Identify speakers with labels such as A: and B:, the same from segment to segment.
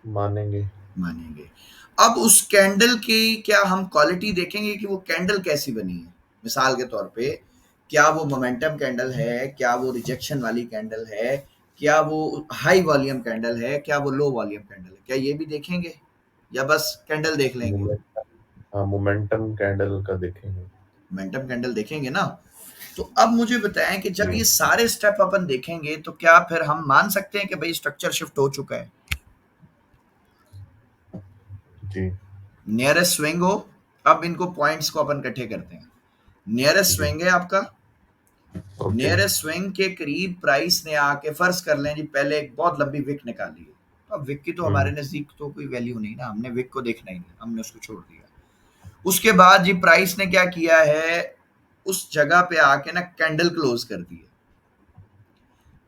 A: मानेंगे।
B: मानेंगे। अब उस कैंडल की क्या हम क्वालिटी देखेंगे कि वो कैंडल कैसी बनी है। मिसाल के तौर पे क्या वो मोमेंटम कैंडल है, क्या वो रिजेक्शन वाली कैंडल है, क्या वो हाई वॉल्यूम कैंडल है, क्या वो लो वॉल्यूम कैंडल है, क्या ये भी देखेंगे या बस कैंडल देख लेंगे।
A: मोमेंटम, हाँ मोमेंटम कैंडल का देखेंगे।
B: मोमेंटम कैंडल देखेंगे ना। तो अब मुझे बताएं कि जब
A: जी।
B: ये सारे स्टेप अपन देखेंगे तो क्या फिर हम मान सकते हैं कि भाई स्ट्रक्चर शिफ्ट हो चुका है।
A: जी।
B: नियरेस्ट स्विंग हो। अब इनको पॉइंट्स को अपन इकट्ठे करते हैं। नियरेस्ट
A: जी।
B: स्विंग है आपका।
A: ओके।
B: नियरेस्ट स्विंग के करीब प्राइस ने आके फर्ज कर लें जी पहले एक बहुत लंबी विक निकाली है। तो अब विक की तो हमारे
A: हम्म।
B: नजदीक तो कोई वैल्यू नहीं ना, हमने विक को देखना ही नहीं, हमने उसको छोड़ दिया। उसके बाद जी प्राइस ने क्या किया है, उस जगह पे आके ना कैंडल क्लोज कर दी है।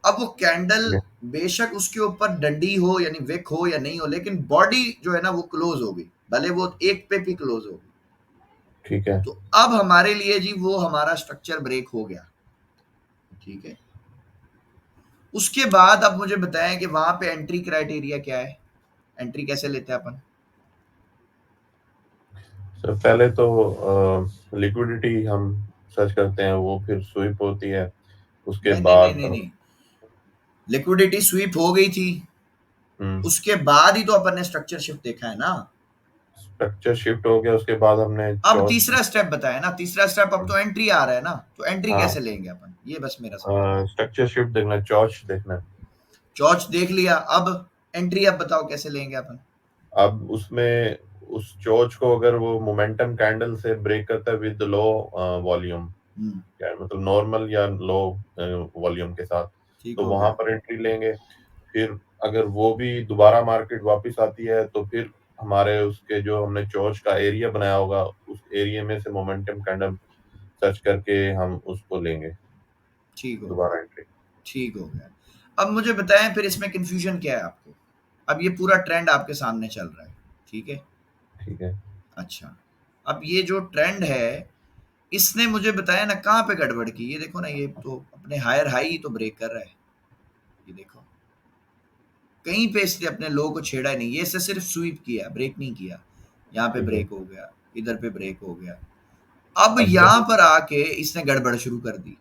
B: अब वो कैंडल
A: ठीक है।
B: बेशक उसके ऊपर डंडी हो यानी विक हो या नहीं हो, लेकिन बॉडी जो है ना वो क्लोज हो गई, भले वो एक पे भी क्लोज हो गई।
A: ठीक है।
B: तो अब हमारे लिए जी वो हमारा स्ट्रक्चर ब्रेक हो गया। ठीक है। उसके बाद अब मुझे बताएं कि वहां पे एंट्री क्राइटेरिया क्या है, एंट्री कैसे लेते हैं अपन।
A: सर पहले तो लिक्विडिटी हम सर्च करते हैं, वो फिर स्वीप होती है। उसके
B: नहीं नहीं नहीं
A: बाद
B: नहीं नहीं, लिक्विडिटी स्वीप हो गई थी।
A: हम्म
B: उसके बाद ही तो अपन ने स्ट्रक्चर शिफ्ट देखा है ना।
A: स्ट्रक्चर शिफ्ट हो गया, उसके बाद हमने
B: अब
A: चौथ।
B: तीसरा स्टेप बताया ना, तीसरा स्टेप अब तो एंट्री आ रहा है ना, तो एंट्री कैसे
A: हाँ,
B: लेंगे अपन, ये बस मेरा सवाल है।
A: स्ट्रक्चर शिफ्ट देखना, चौच देखना।
B: चौच देख लिया, अब एंट्री अब बताओ कैसे लेंगे अपन।
A: अब उसमें उस चोच को अगर वो मोमेंटम कैंडल से ब्रेक करता है विद लो वॉल्यूम,
B: हम्म।
A: क्या मतलब नॉर्मल या लो वॉल्यूम के साथ,
B: ठीक
A: तो
B: हो
A: वहां
B: गया।
A: पर एंट्री लेंगे। फिर अगर वो भी दोबारा मार्केट वापस आती है तो फिर हमारे उसके जो हमने चोच का एरिया बनाया होगा उस एरिया में से मोमेंटम कैंडल सर्च करके हम उसको लेंगे
B: ठीक हो गया।
A: दोबारा एंट्री।
B: ठीक हो गया। अब मुझे बताएं फिर इसमें कंफ्यूजन क्या है आपको। अब ये पूरा ट्रेंड आपके सामने चल रहा है। ठीक है।
A: ठीक है।
B: अच्छा। अब ये जो ट्रेंड है, इसने मुझे बताया ना कहाँ पे गड़बड़ की, ये देखो ना, ये तो अपने हायर हाई तो ब्रेक कर रहा है। ये देखो, कहीं पे इसने अपने लो को छेड़ा ही नहीं, ये से सिर्फ स्वीप किया, ब्रेक नहीं किया। यहाँ पे
A: ठीक है।
B: ब्रेक हो गया, इधर पे ब्रेक हो गया। अब
A: अब
B: यहाँ
A: यही,
B: पर आके इसने गड़बड़ शुरू कर दी।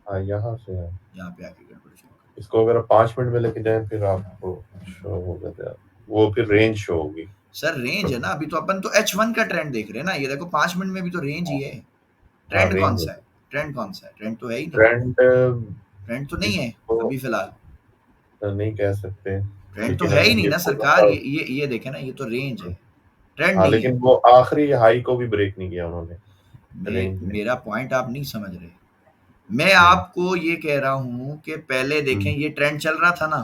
A: हाँ यहाँ से है।
B: यहाँ पे आके गड़बड़ शुरू कर
A: इसको अगर 5 मिनट में लेके जाए फिर आपको शो होगा क्या? वो फिर रेंज शो होगी।
B: दी। सर रेंज है ना, अभी तो अपन तो H1 का ट्रेंड देख रहे हैं ना, ये देखो 5 मिनट में भी तो रेंज ही है।
A: हाँ
B: ट्रेंड कौन
A: रेंज
B: सा है,
A: होगी।
B: ट्रेंड कौन सा है, ट्रेंड तो है ही नहीं।
A: ट्रेंड
B: ट्रेंड तो नहीं है
A: इसको
B: अभी फिलहाल।
A: नहीं कह सकते,
B: ट्रेंड तो
A: लेकिन
B: है ही
A: अगर
B: नहीं
A: ये
B: ना
A: थोड़ा
B: सरकार,
A: सा,
B: ये देखे ना, ये तो रेंज है, ट्रेंड
A: हाँ
B: नहीं है।
A: लेकिन वो आखिरी हाई को भी ब्रेक नहीं किया उन्होंने रेंज में।
B: मेरा पॉइंट आप नहीं समझ रहे। मैं
A: हम्म।
B: आपको ये कह रहा हूं कि पहले देखें
A: हम्म।
B: ये ट्रेंड चल रहा था ना।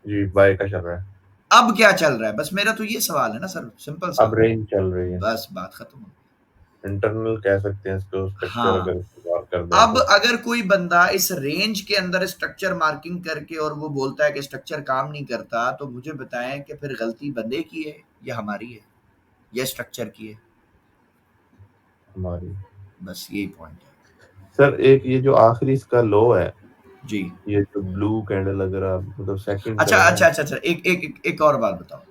A: जी बाय का चल रहा है।
B: अब क्या चल रहा है, बस मेरा तो ये सवाल है ना सर, सिंपल सा।
A: अब रेंज चल रही है।
B: बस बात खत्म हो गई।
A: इंटरनल कह सकते हैं इसको, स्ट्रक्चर
B: हाँ।
A: अगर इस्तेमाल कर दें
B: अब
A: तो।
B: अगर कोई बंदा इस रेंज के अंदर स्ट्रक्चर मार्किंग करके और वो बोलता है कि स्ट्रक्चर काम नहीं करता, तो मुझे बताएं कि फिर गलती बंदे की है या हमारी है या स्ट्रक्चर की है।
A: हमारी।
B: बस यही पॉइंट है।
A: सर एक ये जो आखिरी इसका लो है,
B: जी।
A: ये जो ब्लू कैंडल अगर आप मतलब सेकंड
B: अच्छा
A: करें ना,
B: अच्छा अच्छा अच्छा, एक और बात बताओ।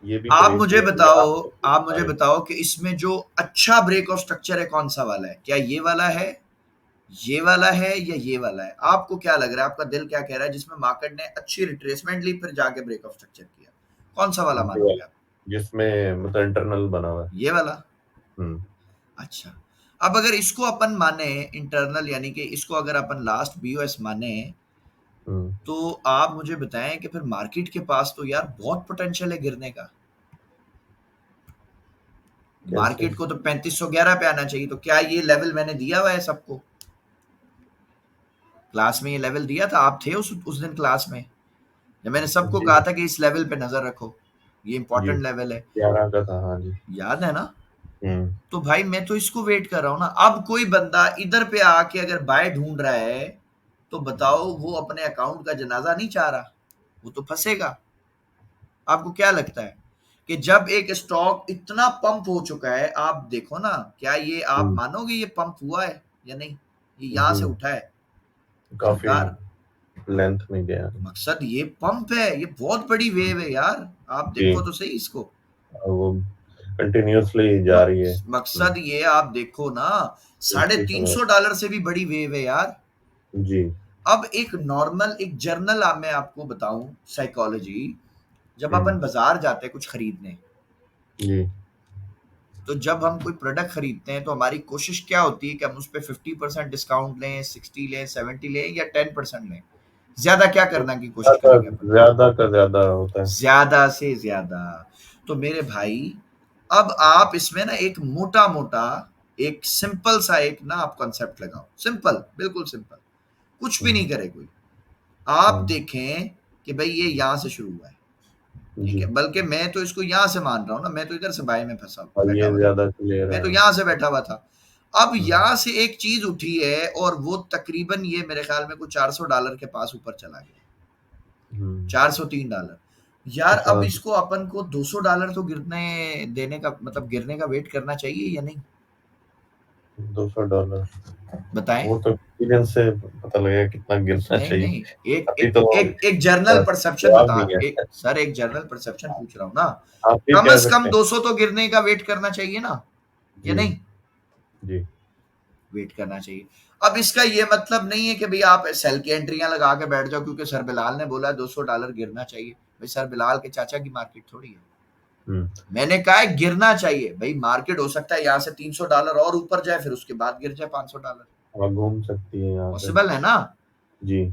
A: ये भी
B: आप
A: क्रेज
B: मुझे
A: जो है
B: बताओ, आप मुझे
A: सारे।
B: बताओ कि इसमें जो अच्छा ब्रेक ऑफ स्ट्रक्चर है कौन सा वाला है, क्या ये वाला है, ये वाला है या ये वाला है। आपको क्या लग रहा है, आपका दिल क्या कह रहा है, जिसमें मार्केट ने अच्छी रिट्रेसमेंट ली फिर जाके ब्रेक ऑफ स्ट्रक्चर किया, कौन सा वाला
A: जो
B: मानोगे आप।
A: जिसमें मतलब इंटरनल बना हुआ है।
B: ये वाला।
A: हम्म।
B: अच्छा। अब अगर इसको अपन माने इंटरनल, यानी कि इसको अगर अपन लास्ट बीओएस माने,
A: हम्म।
B: तो आप मुझे बताएं कि फिर मार्केट के पास तो यार बहुत पोटेंशियल है गिरने का।
A: कैसे?
B: मार्केट को तो 3511 पे आना चाहिए, तो क्या ये लेवल मैंने दिया हुआ है सबको, क्लास में ये लेवल दिया था, आप थे उस दिन क्लास में जब मैंने सबको
A: जी।
B: कहा था कि इस लेवल पे नजर रखो, ये
A: जी
B: इंपॉर्टेंट लेवल है।
A: 11 का था, हाँ जी।
B: याद है ना।
A: हम्म।
B: तो भाई मैं तो इसको वेट कर रहा हूं ना, अब कोई बंदा इधर पे आके अगर बाय ढूंढ रहा है, तो बताओ वो अपने अकाउंट का जनाजा नहीं चाह रहा, वो तो फंसेगा। आपको क्या लगता है कि जब एक स्टॉक इतना पंप हो चुका है, आप देखो ना, क्या ये आप
A: हम्म।
B: मानोगे ये पंप हुआ है या नहीं, ये यहां
A: जी
B: से उठा है
A: काफी।
B: सरकार।
A: लेंथ में गया।
B: मकसद ये पंप है, ये बहुत बड़ी वेव है यार, आप
A: जी,
B: देखो तो सही इसको।
A: वो कंटिन्यूअसली जा रही है।
B: मकसद ये आप देखो ना, साढ़े
A: इसी
B: तीन
A: समय।
B: सौ डॉलर से भी बड़ी वेव है यार।
A: जी।
B: अब एक नॉर्मल एक जर्नल मैं आपको बताऊं, साइकोलॉजी, जब
A: हम्म।
B: अपन बाजार जाते हैं कुछ खरीदने,
A: जी।
B: तो जब हम कोई प्रोडक्ट खरीदते हैं तो हमारी कोशिश क्या होती है कि हम उस पर 50% डिस्काउंट लें, 60 लें, 70 लें या 10% लें। ज्यादा क्या करना की कोशिश
A: ज्यादा
B: करेंगे अपन?
A: ज्यादा का ज्यादा होता है।
B: ज्यादा से ज्यादा। तो मेरे भाई, अब आप इसमें ना एक मोटा मोटा, एक सिंपल सा एक ना आप कॉन्सेप्ट लगाओ, सिंपल, बिल्कुल सिंपल, कुछ भी नहीं
A: हम्म।
B: करे कोई। आप
A: हम्म।
B: देखें कि भाई ये यहां से शुरू हुआ है, ठीक
A: जी।
B: है, बल्कि मैं तो इसको यहां से मान रहा हूं ना, मैं तो इधर से बाय में फंसा
A: और
B: बैठा
A: ये
B: हुआ था,
A: ज्यादा क्लियर
B: मैं
A: है।
B: तो यहां से बैठा हुआ था। अब
A: हम्म।
B: यहां से एक चीज उठी है और वो तकरीबन ये मेरे ख्याल में कुछ $400 के पास ऊपर चला गया,
A: हम्म।
B: $403। यार अब
A: हाँ,
B: इसको अपन को $200 तो गिरने देने का मतलब गिरने का वेट करना चाहिए या नहीं?
A: $200।
B: बताएं।
A: वो तो एक्सपीरियंस से पता लगेगा कितना गिरना
B: नहीं
A: चाहिए।
B: नहीं, एक
A: अभी
B: एक
A: तो
B: एक एक जर्नल परसेप्शन
A: जवाब
B: बता,
A: नहीं
B: एक
A: है।
B: सर एक जर्नल परसेप्शन पूछ रहा हूं ना।
A: आप फिर
B: कम
A: कह
B: से
A: सकते
B: कम
A: हैं।
B: 200 तो गिरने का वेट करना चाहिए ना, या
A: जी।
B: नहीं?
A: जी।
B: वेट करना चाहिए। अब इसका ये मतलब नहीं है कि भाई आप सेल की एंट्रियां लगा के बैठ जाओ क्योंकि सर बिलाल ने बोला $200 गिरना चाहिए। भाई सर बिलाल के चाचा की मार्केट थोड़ी है।
A: हम्म।
B: मैंने कहा है गिरना चाहिए भाई, मार्केट हो सकता है यहाँ से $300 और ऊपर जाए, फिर उसके बाद गिर जाए $500।
A: आप घूम सकती है यहाँ से।
B: पॉसिबल है ना?
A: जी।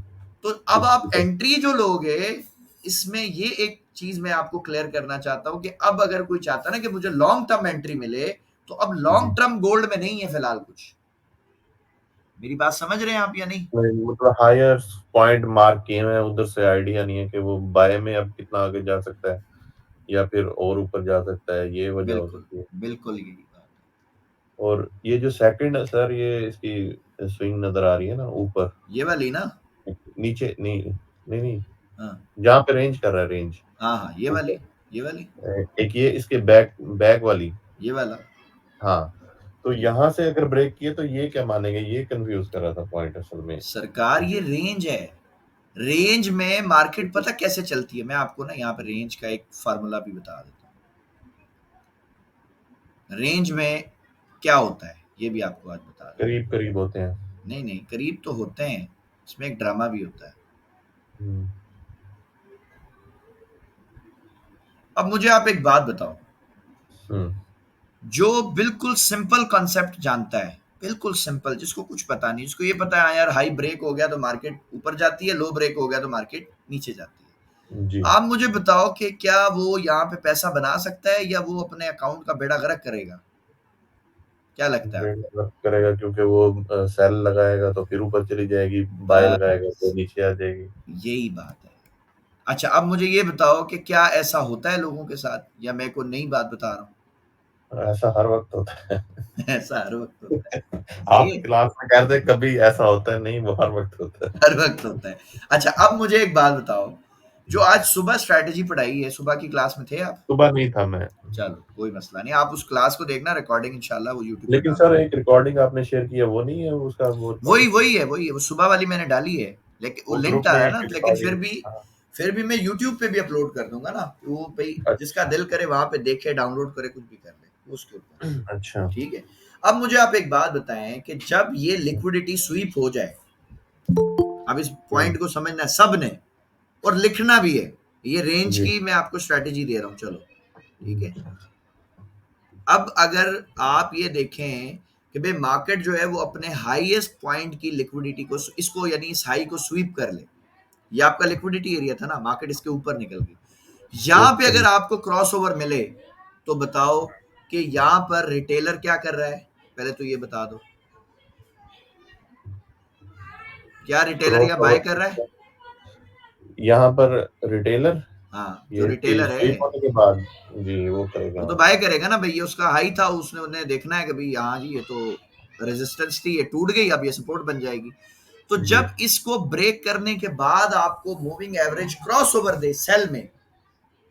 B: तो अब
A: कुछ भी
B: आप
A: कर।
B: एंट्री जो लोगे, इसमें ये एक चीज मैं आपको क्लियर करना चाहता हूं कि अब अगर कोई चाहता है ना कि मुझे लॉन्ग टर्म एंट्री मिले, तो अब लॉन्ग
A: जी।
B: टर्म गोल्ड में नहीं है फिलहाल कुछ। मेरी बात समझ रहे हैं आप या नहीं?
A: नहीं, मतलब हायर पॉइंट मार्क किए हुए हैं, उधर से आइडिया नहीं है कि वो बाय में अब कितना आगे जा सकता है या फिर और ऊपर जा सकता है, ये वजह हो
B: बिल्कुल,
A: सकती है।
B: बिल्कुल यही बात
A: और ये जो सेकंड है सर, ये इसकी स्विंग नजर आ रही है ना ऊपर।
B: है। ये वाली ना?
A: नीचे नहीं, नहीं नहीं,
B: हाँ,
A: जहाँ पे रेंज कर रहा है, रेंज
B: हाँ, हाँ, ये
A: ऊपर।
B: वाली, ये वाली,
A: एक ये इसके बैक बैक वाली।
B: ये वाला।
A: हाँ। तो यहाँ से अगर ब्रेक किए तो ये क्या मानेंगे, ये कंफ्यूज कर रहा था पॉइंट असल में।
B: सरकार ये रेंज है। रेंज में मार्केट पता कैसे चलती है, मैं आपको ना यहाँ पे रेंज का एक फार्मूला भी बता देता हूँ। रेंज में क्या होता है ये भी आपको आज बता देता
A: करीब करीब होते हैं।
B: हूँ। नहीं नहीं, करीब तो होते हैं, इसमें एक ड्रामा भी होता है।
A: हम्म।
B: अब मुझे आप एक बात बताओ,
A: हम्म।
B: जो बिल्कुल सिंपल कॉन्सेप्ट जानता है, बिल्कुल सिंपल, जिसको कुछ पता नहीं, जिसको ये पता है हाँ यार हाई ब्रेक हो गया तो मार्केट ऊपर जाती है, लो ब्रेक हो गया तो मार्केट नीचे जाती
A: जी।
B: है। आप मुझे बताओ कि क्या वो यहाँ पे पैसा बना सकता है या वो अपने अकाउंट का बेड़ा गर्क करेगा? क्या लगता है
A: ब्रेक
B: आपको?
A: वर्क करेगा क्योंकि वो सेल लगाएगा तो फिर ऊपर चली जाएगी, बाय लगाएगा तो
B: बस
A: नीचे आ जाएगी।
B: यही बात है। अच्छा अब मुझे ये बताओ कि क्या ऐसा होता है लोगों के साथ या मैं कोई नई बात बता रहा
A: ऐसा हर वक्त होता है।
B: हूँ? ऐसा हर वक्त होता है। सही
A: आप
B: है,
A: क्लास में कहते हैं कभी ऐसा होता है, नहीं, वो हर वक्त होता है।
B: हर वक्त होता है। अच्छा अब मुझे एक बात बताओ, जो आज सुबह स्ट्रैटेजी पढ़ाई है, सुबह की क्लास में थे आप?
A: सुबह नहीं था मैं।
B: चलो कोई मसला नहीं, आप उस क्लास को देखना, रिकॉर्डिंग इंशाल्लाह वो यूट्यूब पे
A: लेकिन
B: डाल
A: सर,
B: दूंगा।
A: एक रिकॉर्डिंग आपने शेयर किया वो नहीं है उसका, वो
B: वही
A: रिकॉर्डिंग
B: वही है, वही है, वो सुबह वाली मैंने डाली है, लेकिन वो
A: वो
B: लिंक
A: ग्रुप
B: आ
A: में
B: रहा है
A: एक
B: ना, लेकिन
A: रिकॉर्डिंग। हाँ।
B: फिर भी मैं यूट्यूब पे भी अपलोड कर दूंगा ना, वो भाई जिसका
A: अच्छा।
B: दिल करे वहां पे देखे, डाउनलोड करे, कुछ भी कर ले, वो उसके ऊपर।
A: अच्छा।
B: ठीक है। अब मुझे आप एक बात बताएं कि जब ये लिक्विडिटी स्वीप हो जाए, अब इस
A: हम्म।
B: पॉइंट को समझना है सबने और लिखना भी है। ये रेंज
A: जी।
B: की मैं आपको स्ट्रेटेजी दे रहा हूं, चलो ठीक है।
A: हम्म।
B: अब अगर आप ये देखें कि भाई मार्केट जो है वो अपने हाईएस्ट पॉइंट की लिक्विडिटी को, इसको यानी इस हाई को स्वीप कर ले, ये आपका लिक्विडिटी एरिया था ना, मार्केट इसके ऊपर निकल गई, यहां पे
A: ऊपर।
B: अगर आपको क्रॉस ओवर मिले, तो बताओ कि यहां पर रिटेलर क्या कर रहा है? पहले तो ये बता दो, क्या रिटेलर
A: क्रॉस
B: यहाँ बाय कर रहा है?
A: ओवर यहाँ पर रिटेलर,
B: हाँ, जो
A: ये
B: रिटेलर है
A: स्वीप होने के बाद जी वो
B: वो
A: करेगा।
B: तो बाय करेगा ना भाई, ये उसका हाई था, उसने उन्हें देखना है कि भाई हाँ जी ये तो रेजिस्टेंस थी, ये टूट गई, अब ये सपोर्ट बन जाएगी। तो
A: जी।
B: जब इसको ब्रेक करने के बाद आपको moving average cross over they sell में,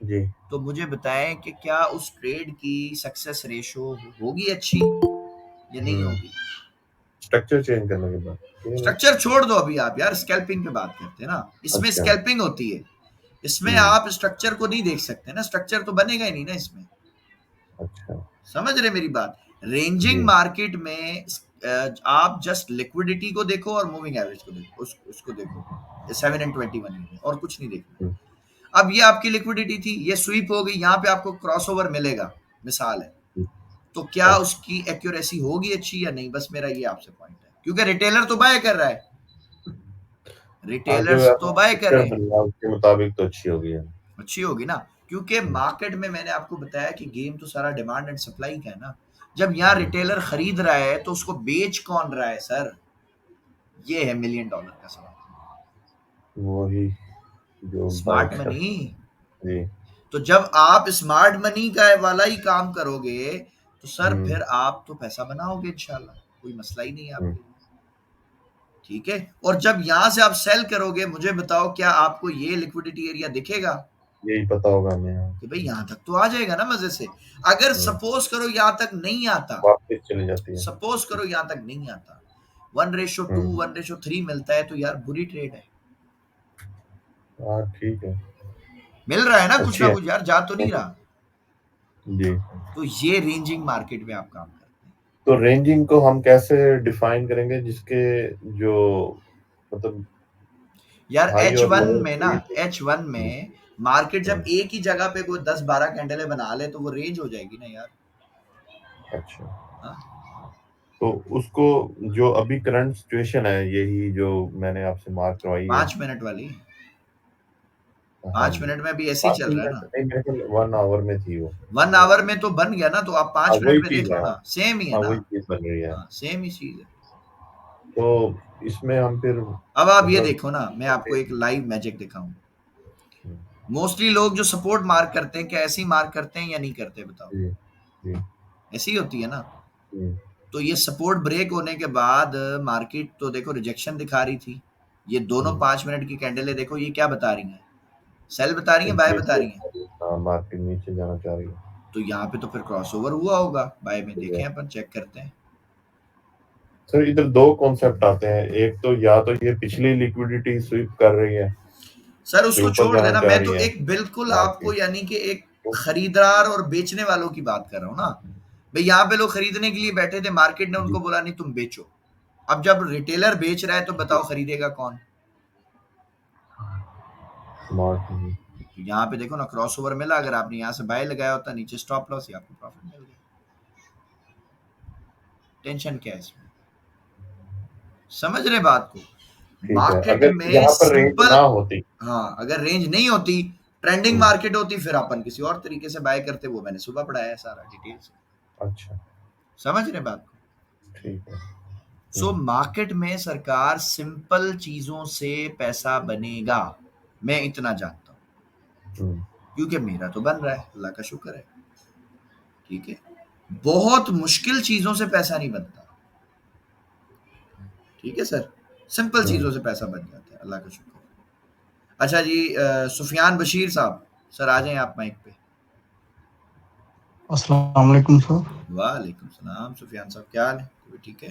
A: जी।
B: तो मुझे बताएं कि क्या उस ट्रेड की सक्सेस रेशो होगी अच्छी या नहीं
A: हम्म।
B: होगी?
A: स्ट्रक्चर चेंज करने के बाद, ये नहीं।
B: स्ट्रक्चर छोड़ दो अभी आप यार, स्कैल्पिंग पे बात करते हैं ना, इसमें
A: अच्छा।
B: स्कैल्पिंग होती है, इसमें
A: हम्म।
B: आप स्ट्रक्चर को नहीं देख सकते ना, स्ट्रक्चर तो बनेगा ही नहीं ना इसमें।
A: अच्छा।
B: समझ रहे मेरी बात? रेंजिंग
A: जी।
B: मार्केट में आप जस्ट लिक्विडिटी को देखो और मूविंग एवरेज को देखो, उसको देखो, 7 and 21 में, और कुछ नहीं देखना।
A: हम्म।
B: अब ये आपकी लिक्विडिटी थी, ये स्वीप हो गई, यहाँ पे आपको क्रॉसओवर मिलेगा, मिसाल है,
A: हम्म।
B: तो क्या
A: अच्छा।
B: उसकी एक्यूरेसी होगी अच्छी या नहीं, बस मेरा ये आपसे पॉइंट है, क्योंकि रिटेलर तो बाय कर रहा है,
A: हाँ, जो
B: रिटेलर्स
A: आपने
B: तो बाय कर
A: स्ट्रक्चर
B: रहे हैं,
A: बनाया उसके मुताबिक तो अच्छी होगी है।
B: अच्छी होगी ना, क्योंकि
A: हम्म।
B: मार्केट में मैंने आपको बताया कि गेम तो सारा डिमांड एंड सप्लाई का है ना। जब यहाँ
A: हम्म।
B: रिटेलर खरीद रहा है तो उसको बेच कौन रहा है सर, ये है $1,000,000 का सवाल।
A: वही जो बाय
B: स्मार्ट
A: कर।
B: मनी।
A: जी।
B: तो जब आप स्मार्ट मनी का वाला ही काम करोगे तो सर
A: हम्म।
B: फिर आप तो पैसा बनाओगे इंशाल्लाह, कोई मसला ही नहीं है
A: हम्म।
B: आपके लिए। ठीक है, और जब यहां से आप सेल करोगे, मुझे बताओ क्या आपको ये लिक्विडिटी एरिया दिखेगा
A: यही पता होगा हमें, हाँ।
B: कि भाई यहां तक तो आ जाएगा ना मजे से। अगर
A: हम्म।
B: सपोज करो यहां तक नहीं आता,
A: वापस चली जाती है।
B: सपोज करो यहां तक नहीं आता, 1:2
A: हम्म।
B: 1:3 मिलता है, तो यार बुरी ट्रेड है।
A: हाँ, ठीक है।
B: मिल रहा है
A: अच्छी
B: ना
A: है।
B: कुछ यार, जा तो नहीं रहा।
A: जी।
B: तो ये रेंजिंग मार्केट में आप काम करते हैं।
A: तो रेंजिंग को हम कैसे डिफाइन करेंगे, जिसके जो मतलब
B: यार
A: हाई
B: एच
A: और
B: वन
A: लो
B: में ना,
A: चाहिए।
B: H1 में मार्केट
A: हम्म।
B: जब एक ही जगह पे कोई 10-12 कैंडलें बना ले तो वो रेंज हो जाएगी ना यार।
A: अच्छा।
B: हाँ,
A: तो उसको, जो अभी करंट सिचुएशन है, यही जो मैंने आपसे मार्क करवाई है।
B: 5 मिनट वाली,
A: हाँ
B: पांच
A: जी।
B: मिनट में भी ऐसे ही
A: पाँच
B: चल रहा है
A: मिनट
B: ना।
A: नहीं, मेरे ख्याल 1 आवर में थी वो।
B: 1 आवर में तो बन गया ना, तो आप
A: हाँ,
B: 5 मिनट
A: वही
B: में
A: चीज
B: देख
A: है,
B: लो
A: हाँ।
B: ना, सेम ही है
A: हाँ,
B: ना।
A: वही चीज बन रही है।
B: हाँ, सेम ही चीज है।
A: तो इसमें हम फिर
B: अब आप ये
A: मतलब
B: देखो ना, मैं आपको
A: कैसे।
B: एक लाइव मैजिक दिखाऊं। मोस्टली लोग जो सपोर्ट मार्क करते हैं, क्या ऐसे ही मार्क करते हैं या नहीं करते, बताओ?
A: जी। जी।
B: ऐसी ही होती है ना।
A: जी।
B: तो ये सपोर्ट ब्रेक होने के बाद मार्केट तो देखो रिजेक्शन दिखा रही थी। ये दोनों
A: हम्म।
B: 5 मिनट की कैंडलें देखो, ये क्या बता रही हैं? सेल बता रही हैं, बाय बता
A: नीचे,
B: रही हैं?
A: हाँ, मार्केट नीचे जाना चाह रही है।
B: तो यहाँ पे तो फिर क्रॉसओवर हुआ होगा, बाय में
A: ठीक है।
B: देखें, अपन चेक करते हैं।
A: सर, इधर दो कॉन्सेप्ट आते हैं, एक तो या तो ये पिछली लिक्विडिटी स्वीप कर रही है,
B: सर
A: जो
B: उसको
A: ऊपर
B: छोड़
A: जाना
B: देना,
A: चाह
B: मैं
A: रही
B: तो
A: है
B: एक बिल्कुल आपको
A: मार्केट।
B: यानी कि एक
A: तो
B: खरीदार और बेचने वालों की बात कर रहा हूँ ना। भाई यहाँ पे लोग खरीदने के लिए बैठे थे, मार्केट ने
A: जी।
B: उनको बोला नहीं तुम बेचो। अब जब रिटेलर बेच रहा है तो बताओ खरीदेगा कौन?
A: स्मार्ट।
B: तो यहाँ पे देखो ना, क्रॉसओवर मिला, अगर आपने यहाँ से बाय लगाया होता, नीचे स्टॉप लॉस, या आपको प्रॉफिट मिल गया। टेंशन क्या है इसमें? समझ रहे बात को?
A: ठीक है,
B: मार्केट
A: अगर
B: में
A: यहाँ पर रेंज
B: सिंपल,
A: ना होती।
B: हाँ अगर रेंज नहीं होती, ट्रेंडिंग
A: हम्म।
B: मार्केट होती, फिर अपन किसी और तरीके से बाय करते, वो मैंने सुबह पढ़ाया है सारा डिटेल से।
A: अच्छा।
B: समझ रहे बात को?
A: ठीक है।
B: सो मार्केट में सरकार सिंपल चीजों से पैसा बनेगा, मैं इतना जानता हूं,
A: हम्म।
B: क्योंकि मेरा तो बन रहा है, अल्लाह का शुक्र है। ठीक है, बहुत मुश्किल चीजों से पैसा नहीं बनता। ठीक है सर, सिंपल
A: हम्म।
B: चीजों से पैसा बन जाता है, अल्लाह का शुक्र है। अच्छा जी, सुफियान बशीर साहब, सर आ जाएं आप माइक पे।
C: अस्सलाम वालेकुम सर।
B: वालेकुम सलाम सुफियान साहब, क्या हाल है? कोई ठीक है?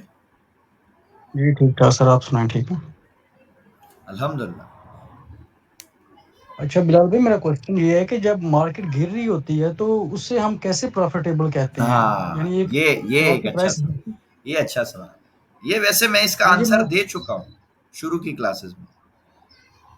C: जी ठीक ठाक सर, आप सुनाएं ठीक है।
B: अल्हम्दुलिल्लाह।
C: अच्छा बिलाल भाई, मेरा क्वेश्चन ये है कि जब मार्केट गिर रही होती है तो उससे हम कैसे प्रॉफिटेबल कहते हैं?
B: हाँ,
C: यानी एक
B: ये
C: जब
B: एक
C: आपकी
B: अच्छा
C: प्राइस,
B: सवाल, ये अच्छा सवाल है। ये वैसे मैं इसका
C: नहीं जी
B: आंसर
C: मैं,
B: दे चुका हूँ शुरू की क्लासेस में।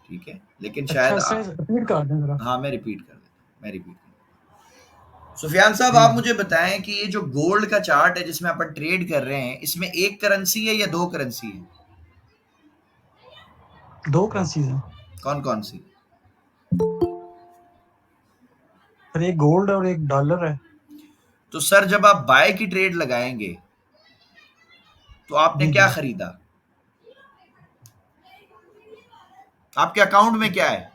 B: ठीक है, लेकिन
C: अच्छा
B: शायद
C: से रिपीट कर दें जरा।
B: हाँ मैं रिपीट कर देता हूँ, मैं रिपीट कर देता हूँ। सुफियान साहब
C: जी
B: आप मुझे बताएं कि ये जो गोल्ड का चार्ट है जिसमें अपन ट्रेड कर रहे हैं, इसमें एक करेंसी है या दो करेंसी है?
C: दो करेंसीज हैं
B: कौन कौन सी?
C: सर, एक गोल्ड और एक डॉलर है।
B: तो सर जब आप बाय की ट्रेड लगाएंगे तो आपने
C: जी
B: क्या
C: जी,
B: खरीदा? आपके अकाउंट में क्या है?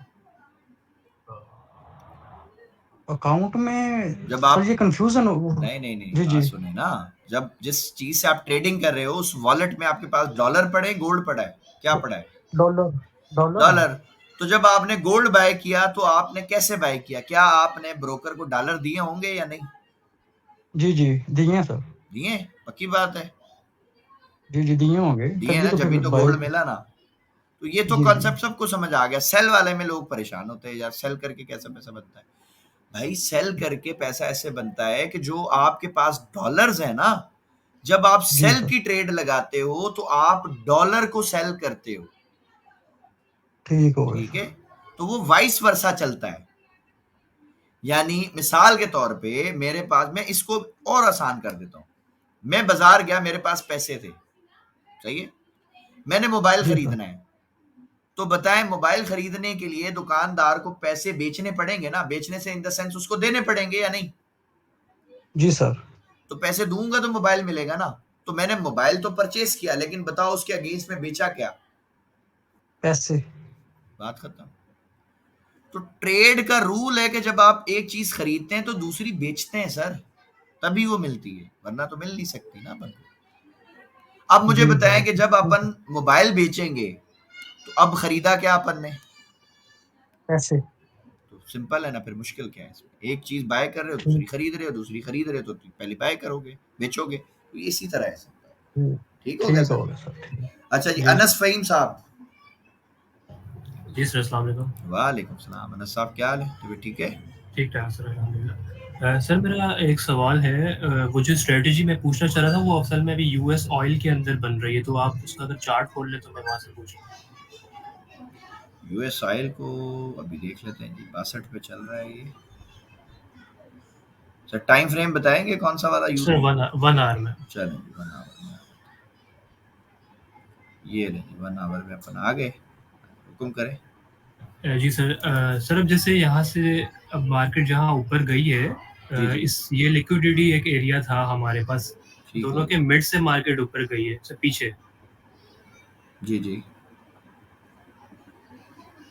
C: अकाउंट में
B: जब
C: सर
B: आप,
C: ये कंफ्यूजन हो।
B: नहीं नहीं नहीं,
C: जी
B: बात
C: जी,
B: सुने ना, जब जिस चीज से आप ट्रेडिंग कर रहे हो उस वॉलेट में आपके पास डॉलर पड़े, गोल्ड पड़ा है, क्या पड़ा है?
C: डॉलर, डॉलर है।
B: डॉलर। तो जब आपने गोल्ड बाय किया तो आपने कैसे बाय किया? क्या आपने ब्रोकर को डॉलर दिए होंगे या नहीं?
C: जी जी, दिए हैं सर।
B: दिए, पक्की बात है।
C: जी, जी, दिए होंगे,
B: दिए
C: तभी
B: ना,
C: तो
B: जब भी
C: फिर
B: तो
C: बाय।
B: गोल्ड मिला ना। तो ये तो
C: जी, जी।
B: कॉन्सेप्ट सबको समझ आ गया। सेल वाले में लोग परेशान होते हैं यार, सेल करके कैसे पैसा बनता है। भाई सेल करके पैसा ऐसे बनता है कि जो आपके पास डॉलर्स है ना, जब आप
C: जी
B: सेल
C: सर,
B: की ट्रेड लगाते हो तो आप डॉलर को सेल करते हो।
C: ठीक हो गया
B: ठीक
C: सर।
B: है, तो वो वाइस वर्सा चलता है। यानी मिसाल के तौर पे मेरे पास, मैं इसको और आसान कर देता हूं। मैं बाजार गया, मेरे पास पैसे थे, सही है, मैंने मोबाइल
C: जी सर।
B: खरीदना है। तो बताएं, मोबाइल खरीदने के लिए दुकानदार को पैसे बेचने पड़ेंगे ना, बेचने से इन द सेंस उसको देने पड़ेंगे या नहीं।
C: जी सर।
B: तो पैसे दूंगा तो मोबाइल मिलेगा ना। तो मैंने मोबाइल तो परचेस किया, लेकिन बताओ उसके अगेंस्ट में बेचा क्या?
C: पैसे।
B: बात खत्म। तो ट्रेड का रूल है कि जब आप एक चीज खरीदते हैं तो दूसरी बेचते हैं सर, तभी वो मिलती है, वरना तो मिल नहीं सकती ना अपन को। अब मुझे
C: जी,
B: बताएं कि जब
C: जी।
B: अपन मोबाइल बेचेंगे तो अब खरीदा क्या अपन ने?
C: पैसे।
B: तो सिंपल है ना, फिर मुश्किल क्या है इसमें? एक चीज बाय कर रहे हो, दूसरी
C: ठीक।
B: खरीद रहे हो, दूसरी खरीद रहे हो, तो पहले बाय करोगे, बेचोगे। तो इसी तरह है सिंपल।
C: ठीक।
B: ठीक हो गया
C: ठीक
B: सर?
C: हो गया सर, ठीक।
B: अच्छा जी,
C: जी
B: अनस
C: सर।
B: फहीम साहब।
D: जी सर, अस्सलाम वालेकुम।
B: वालेकुम सलाम। अनस साहब क्या हाल है? तबीयत ठीक है?
D: ठीक ठाक सर, अल्हम्दुलिल्लाह। सर मेरा एक सवाल है, वो जो स्ट्रेटजी मैं पूछना चाह रहा था वो असल में अभी यूएस ऑयल के अंदर बन रही है, तो आप उसका अगर चार्ट खोल ले तो मैं वहाँ से पूछूँ।
B: यूएस ऑयल को अभी देख लेते हैं जी, 62 पे चल रहा है ये। सर टाइम फ्रेम बताएंगे कौन सा वाला यूज?
D: सर 1 आवर में।
B: चलें जी, 1 आवर में। ये ले जी, 1 आवर में अपन आ गए। हुक्म करें।
D: जी सर, सर अब जैसे यहाँ से अब मार्केट जहाँ ऊपर गई है,
B: जी जी,
D: इस ये लिक्विडिटी एक एरिया था हमारे पास,
B: ठीक
D: दोनों
B: है।
D: के मिड से मार्केट ऊपर गई है सर, पीछे।
B: जी जी,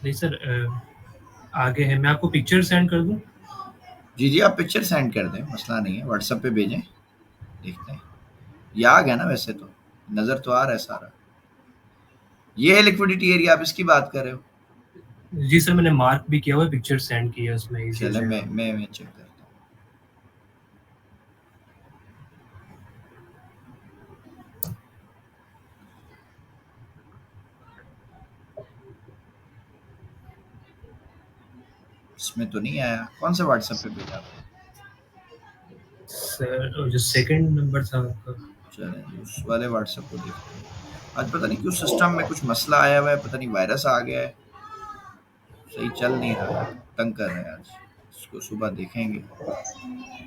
D: नहीं सर, आगे है, मैं आपको पिक्चर सेंड कर दूँ।
B: जी जी, आप पिक्चर सेंड कर दें, मसला नहीं है, व्हाट्सएप पे भेजें, देखते हैं। ये आ गया ना वैसे तो, नज़र तो आ रहा है सारा। ये है लिक्विडिटी एरिया, आप इसकी बात कर रहे हो?
D: जी सर, मैंने मार्क भी किया हुआ है, पिक्चर सेंड किया है उसमें, इजी हो
B: चले,
D: जाएगा।
B: मैं चेक करता हूँ। इसमें तो नहीं आया, कौन से व्हाट्सएप पे भेजा आपने?
D: सर जो सेकंड नंबर था आपका।
B: चलें जी, उस वाले व्हाट्सएप को देखते हैं। आज पता नहीं क्यों सिस्टम में कुछ मसला आया हुआ है, पता नहीं वायरस आ गया है, सही चल नहीं रहा है, तंग कर रहा है आज। इसको सुबह देखेंगे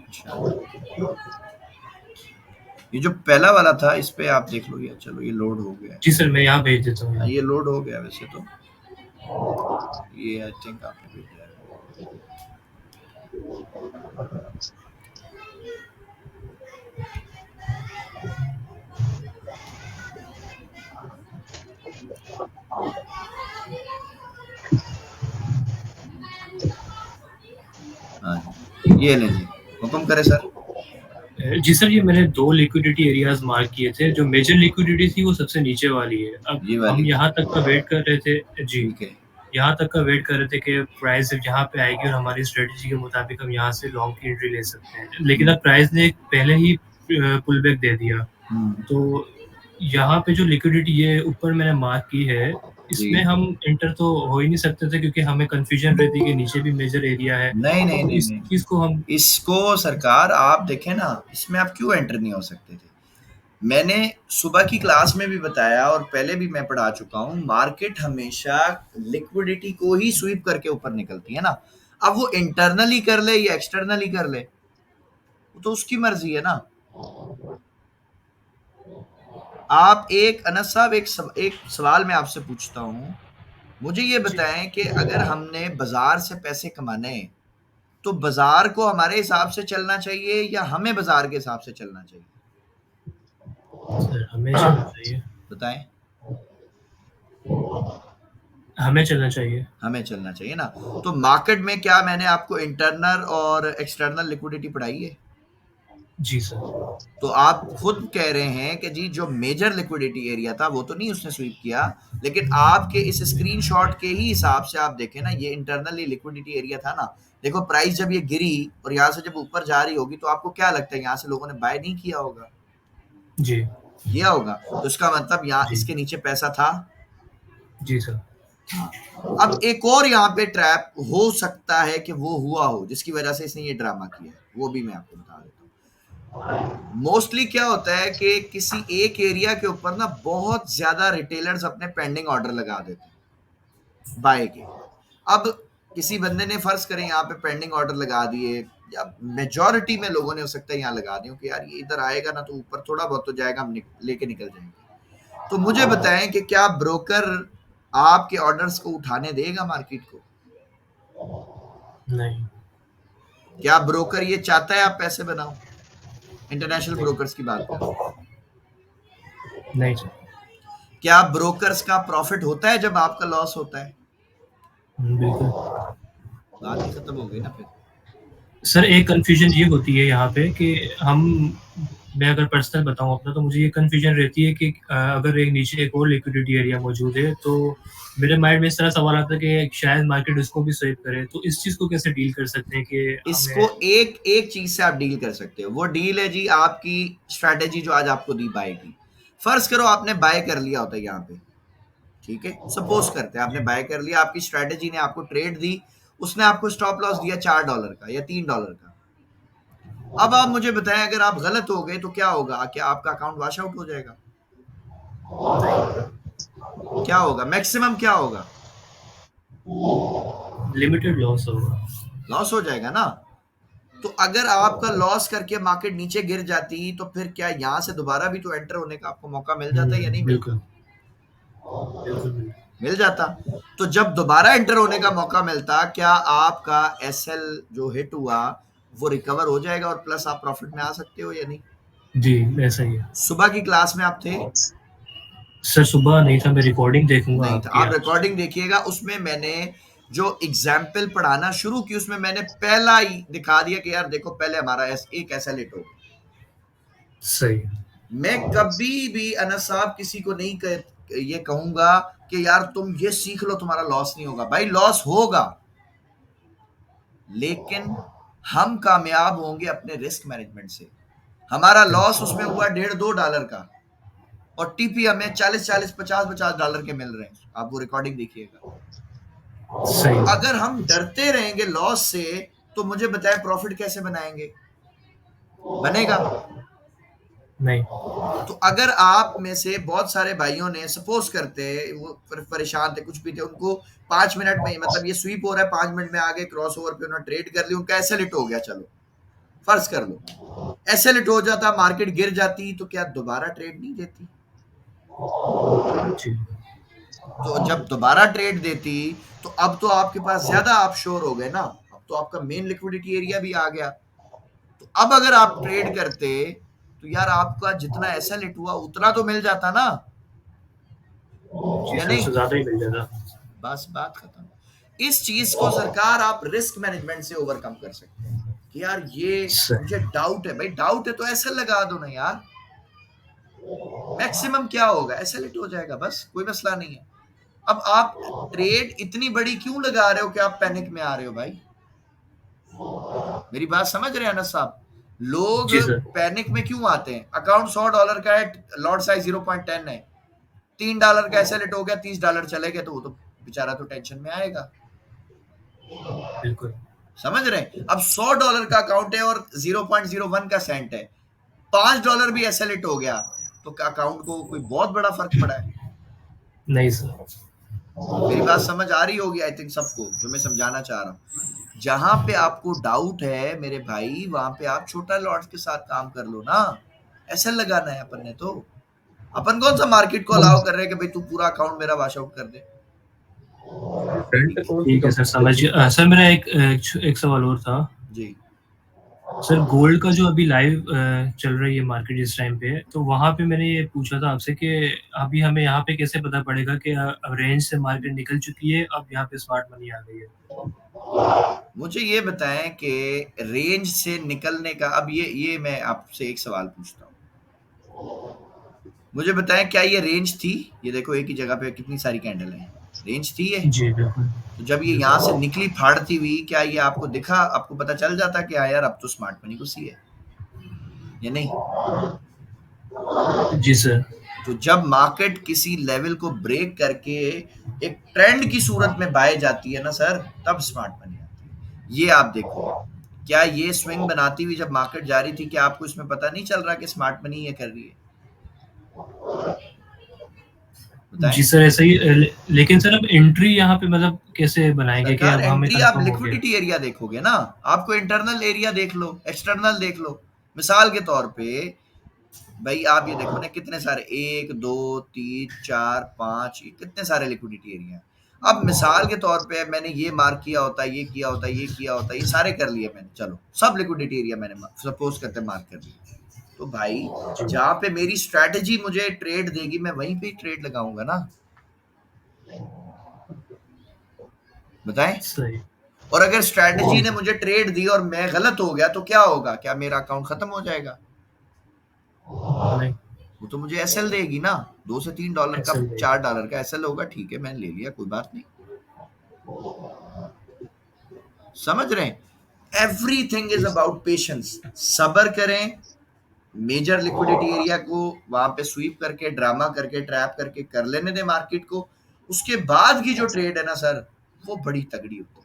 B: इंशाल्लाह। ये जो पहला वाला था इस पे आप देख लो, ये चलो ये लोड हो गया है।
D: जी सर, मैं यहाँ भेज देता हूँ
B: हाँ,
D: यहाँ।
B: ये लोड हो गया वैसे तो। ये आई थिंक आपने भेजा है। हाँ जी, ये लें जी, हुक्म करें सर।
D: जी सर, ये मैंने 2 लिक्विडिटी एरियाज़ मार्क किए थे, जो मेजर लिक्विडिटी थी वो सबसे नीचे वाली है। अब
B: ये
D: हम
B: वाली,
D: यहाँ तक का वेट कर रहे थे जी,
B: ठीक है।
D: यहाँ तक का वेट कर रहे थे कि प्राइस जब यहाँ पे आएगी और हमारी स्ट्रेटजी के मुताबिक हम यहाँ से लॉन्ग की एंट्री ले सकते हैं। लेकिन अब प्राइस ने पहले ही पुल बैक दे दिया।
B: हम्म,
D: तो यहाँ पे जो लिक्विडिटी ये ऊपर मैंने मार्क की है,
B: जी,
D: इसमें हम एंटर तो हो ही नहीं सकते थे, क्योंकि हमें कन्फ्यूजन रहती कि नीचे भी मेजर एरिया है।
B: नहीं नहीं
D: तो
B: नहीं
D: इस
B: नहीं,
D: चीज़ को हम
B: इसको सरकार आप देखें ना, इसमें आप क्यों एंटर नहीं हो सकते थे? मैंने सुबह की क्लास में भी बताया और पहले भी मैं पढ़ा चुका हूँ, मार्केट हमेशा लिक्विडिटी को ही स्वीप करके ऊपर निकलती है ना। अब वो इंटरनली कर ले या एक्सटर्नली कर ले, वो तो उसकी मर्जी है ना। आप एक अनस साहब, एक सवाल मैं आपसे पूछता हूँ, मुझे ये
D: जी,
B: बताएं कि अगर हमने बाजार से पैसे कमाने हैं तो बाजार को हमारे हिसाब से चलना चाहिए या हमें बाजार के हिसाब से चलना चाहिए?
D: सर हमें चलना चाहिए।
B: बताएं।
D: हमें चलना चाहिए।
B: हमें चलना चाहिए ना। तो मार्केट में क्या मैंने आपको इंटरनल और एक्सटर्नल लिक्विडिटी पढ़ाई है?
D: जी सर।
B: तो आप खुद कह रहे हैं कि जी जो मेजर लिक्विडिटी एरिया था वो तो नहीं उसने स्वीप किया, लेकिन आपके इस स्क्रीनशॉट के ही हिसाब से आप देखें ना, ये इंटरनली लिक्विडिटी एरिया था ना। देखो प्राइस जब ये गिरी और यहाँ से जब ऊपर जा रही होगी तो आपको क्या लगता है यहाँ से लोगों ने बाय नहीं किया होगा?
D: जी।
B: किया होगा, तो इसका मतलब यहाँ
D: जी
B: इसके नीचे पैसा था।
D: जी सर।
B: हाँ। अब एक और यहाँ पे ट्रैप हो सकता है कि वो हुआ हो जिसकी वजह से इसने ये ड्रामा किया है, वो भी मैं आपको बता देता हूँ। मोस्टली क्या होता है कि किसी एक एरिया के ऊपर ना बहुत ज्यादा रिटेलर्स अपने पेंडिंग ऑर्डर लगा देते हैं बाय के। अब किसी बंदे ने फर्ज करें यहाँ पे पेंडिंग ऑर्डर लगा दिए, या मेजॉरिटी में लोगों ने हो सकता है यहाँ लगा दिए कि यार ये इधर आएगा ना तो ऊपर थोड़ा बहुत तो जाएगा, हम लेके निकल जाएंगे। तो मुझे बताएं कि क्या ब्रोकर आपके ऑर्डर्स को उठाने देगा मार्केट को?
D: नहीं
B: क्या ब्रोकर ये चाहता है आप पैसे बनाओ? इंटरनेशनल
D: नहीं
B: ब्रोकर्स की बात कर रहा हूं।
D: नहीं सर।
B: क्या ब्रोकर्स का प्रॉफिट होता है जब आपका लॉस होता है?
D: बिल्कुल।
B: बात ही खत्म हो गई ना फिर।
D: सर एक कंफ्यूजन ये होती है यहाँ पे कि मैं अगर पर्सनल बताऊँ अपना, तो मुझे ये कंफ्यूजन रहती है कि अगर एक नीचे एक और लिक्विडिटी एरिया मौजूद है, तो मेरे माइंड में इस तरह सवाल आता है कि शायद मार्केट इसको भी स्वेप करे, तो इस चीज़ को कैसे डील कर सकते हैं कि
B: इसको
D: हमें।
B: एक चीज से आप डील कर सकते हो, वो डील है जी आपकी स्ट्रैटेजी जो आज आपको दी बाय की। फर्ज करो आपने बाय कर लिया होता है यहाँ पे, ठीक है, सपोज करते हैं आपने बाय कर लिया, आपकी स्ट्रैटेजी ने आपको ट्रेड दी, उसने आपको स्टॉप लॉस दिया $4 का या $3 का। अब आप मुझे बताएं अगर आप गलत हो गए तो क्या होगा? क्या आपका अकाउंट वॉश आउट हो जाएगा? क्या होगा? मैक्सिमम क्या होगा?
D: लिमिटेड लॉस होगा।
B: लॉस हो जाएगा ना। तो अगर आपका लॉस करके मार्केट नीचे गिर जाती तो फिर क्या यहां से दोबारा भी तो एंटर होने का आपको मौका मिल जाता या नहीं मिलता?
D: बिल्कुल बिल्कुल।
B: मिल जाता। तो जब दोबारा एंटर होने का मौका मिलता, क्या आपका एसएल जो हिट हुआ वो रिकवर हो जाएगा और प्लस आप प्रॉफिट में आ सकते हो या नहीं?
D: जी ऐसा ही है।
B: सुबह की क्लास में आप थे?
D: सर सुबह नहीं था, मैं रिकॉर्डिंग देखूंगा
B: नहीं था।
D: आपकी
B: आप
D: आज।
B: रिकॉर्डिंग देखिएगा, उसमें मैंने जो एग्जाम्पल पढ़ाना शुरू की उसमें मैंने पहला ही दिखा दिया कि यार देखो पहले हमारा एक एसएल हिट हो।
D: सही।
B: मैं कभी भी अनस साहब किसी को नहीं ये कहूंगा कि यार तुम ये सीख लो तुम्हारा लॉस नहीं होगा। भाई लॉस होगा, लेकिन हम कामयाब होंगे अपने रिस्क मैनेजमेंट से। हमारा लॉस उसमें हुआ $1.5-2 का, और टीपी हमें 40-40 50-50 डॉलर के मिल रहे हैं। आप वो रिकॉर्डिंग देखिएगा।
D: सही।
B: अगर हम डरते रहेंगे लॉस से तो मुझे बताएं प्रॉफिट कैसे बनाएंगे? बनेगा?
D: नहीं।
B: तो अगर आप में से बहुत सारे भाइयों ने सपोज करते वो परेशान थे, कुछ भी थे, उनको 5 मिनट में मतलब ये स्वीप हो रहा है, 5 मिनट में आगे क्रॉस ओवर पे उन्होंने ट्रेड कर ली, उनका एसएल हिट हो गया। चलो फर्ज कर लो एसएल हिट हो जाता, मार्केट गिर जाती, तो क्या दोबारा ट्रेड नहीं देती?
D: जी।
B: तो जब दोबारा ट्रेड देती तो अब तो आपके पास ज्यादा आप श्योर हो गए ना, अब तो आपका मेन लिक्विडिटी एरिया भी आ गया। तो अब अगर आप ट्रेड करते तो यार आपका जितना एसएल हिट हुआ उतना तो मिल जाता ना,
D: जी
B: या
D: सर,
B: नहीं?
D: उससे ज्यादा ही मिल जाता।
B: बस बात खत्म। इस चीज को सरकार आप रिस्क मैनेजमेंट से ओवरकम कर सकते हैं कि यार ये मुझे
D: सही।
B: डाउट है। भाई डाउट है तो एसएल लगा दो ना यार, मैक्सिमम क्या होगा? एसएल हिट हो जाएगा, बस कोई मसला नहीं है। अब आप ट्रेड इतनी बड़ी क्यों लगा रहे हो कि आप पैनिक में आ रहे हो? भाई मेरी बात समझ रहे हैं अनस साहब? लोग
D: जी सर।
B: पैनिक में क्यों आते हैं? अकाउंट $100 का है, लॉट साइज 0.10 है, $3 का एसएल हिट हो गया, $30 चले गए, तो वो तो बेचारा तो टेंशन में आएगा।
D: बिल्कुल।
B: समझ रहे हैं? अब $100 का अकाउंट है और 0.01 का सेंट है, $5 भी एसएल हिट हो गया तो अकाउंट को कोई बहुत बड़ा फर्क पड़ा है?
D: नहीं सर।
B: मेरी बात समझ आ रही होगी आई थिंक सबको जो मैं समझाना चाह रहा हूँ। जहां पे आपको डाउट है मेरे भाई, वहां पे आप छोटा लॉट्स के साथ काम कर लो ना। ऐसा लगाना है अपन ने, तो अपन कौन सा मार्केट को अलाउ कर रहे हैं कि भाई तू पूरा अकाउंट मेरा वॉश आउट कर दे?
D: ठीक है सर, समझिए। सर मेरा एक सवाल और था
B: जी।
D: सर। गोल्ड का जो अभी लाइव चल रही है मार्केट इस टाइम पे, तो वहां पे मैंने ये पूछा था आपसे कि अभी हमें यहाँ पे कैसे पता पड़ेगा कि अब रेंज से मार्केट निकल चुकी है, अब यहाँ पे स्मार्ट मनी आ गई है?
B: मुझे ये बताएं कि रेंज से निकलने का, अब ये मैं आपसे एक सवाल पूछता हूँ, मुझे बताएं क्या ये रेंज थी? ये देखो एक ही जगह पे कितनी सारी कैंडल है, रेंज थी ये?
D: जी बिल्कुल।
B: तो जब ये यहाँ से निकली फाड़ती हुई, क्या ये आपको दिखा, आपको पता चल जाता कि हाँ यार अब तो स्मार्ट मनी घुसी है या नहीं?
D: जी सर।
B: तो जब मार्केट किसी लेवल को ब्रेक करके एक ट्रेंड की सूरत में बाय जाती है ना सर, तब स्मार्ट मनी आती है। ये आप देखो, क्या ये स्विंग बनाती हुई जब मार्केट जा रही थी, क्या आपको इसमें पता नहीं चल रहा कि स्मार्ट मनी ये कर रही है?
D: जी
B: बताएं।
D: सर, ऐसा ही लेकिन सर अब एंट्री यहाँ पे मतलब कैसे बनाएंगे कि
B: सरकार
D: अब हमें
B: एंट्री आप
D: कंफर्म हो गया?
B: लिक्विडिटी एरिया देखोगे ना, आपको इंटरनल एरिया देख लो, एक्सटर्नल देख लो। मिसाल के तौर पे भाई आप ये देखो ना, कितने सारे 1 2 3 4 5 कितने सारे लिक्विडिटी एरिया हैं। अब मिसाल के तौर पे मैंने ये मार्क किया होता, ये किया होता, ये किया होता, ये सारे कर लिए मैंने, चलो सब लिक्विडिटी एरिया मैंने सपोज करते मार्क कर लिया, तो भाई जहां पे मेरी स्ट्रैटेजी मुझे ट्रेड देगी, मैं वहीं पे ट्रेड लगाऊंगा ना। बताएं।
D: सही।
B: और अगर स्ट्रैटेजी ने मुझे ट्रेड दी और मैं गलत हो गया, तो क्या होगा? क्या मेरा अकाउंट खत्म हो जाएगा?
D: नहीं।
B: वो तो मुझे एसएल देगी ना, $2 से $3 का,
D: एक्सेल में।
B: $4 का एसएल होगा, ठीक है मैंने ले लिया, कोई बात नहीं। समझ रहे हैं? Everything is about patience. सबर करें, मेजर लिक्विडिटी एरिया को वहां पे स्वीप करके, ड्रामा करके, ट्रैप करके कर लेने दें मार्केट को। उसके बाद की जो ट्रेड है ना सर, वो बड़ी तगड़ी होती है,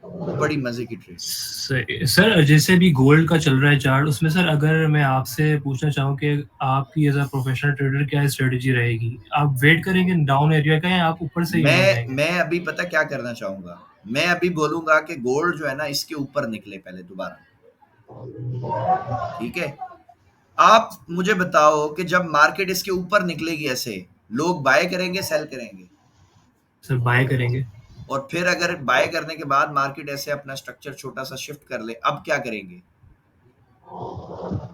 B: वो बड़ी मजे की ट्रेड होती
D: सही। सर जैसे भी गोल्ड का चल रहा है चार्ट, उसमें सर अगर मैं आपसे पूछना चाहूँ कि आपकी एज अ प्रोफेशनल ट्रेडर क्या स्ट्रेटेजी रहेगी? आप वेट करेंगे डाउन एरिया का या आप ऊपर से
B: है।
D: ही हो जाएंगे?
B: मैं अभी पता क्या करना चाहूंगा, मैं अभी बोलूंगा कि गोल्ड जो है ना, इसके ऊपर निकले पहले दोबारा, ठीक है? आप मुझे बताओ कि जब मार्केट इसके ऊपर निकलेगी ऐसे, लोग बाय करेंगे, सेल करेंगे?
D: सर बाय करेंगे।
B: और फिर अगर बाय करने के बाद मार्केट ऐसे अपना स्ट्रक्चर छोटा सा शिफ्ट कर ले, अब क्या करेंगे?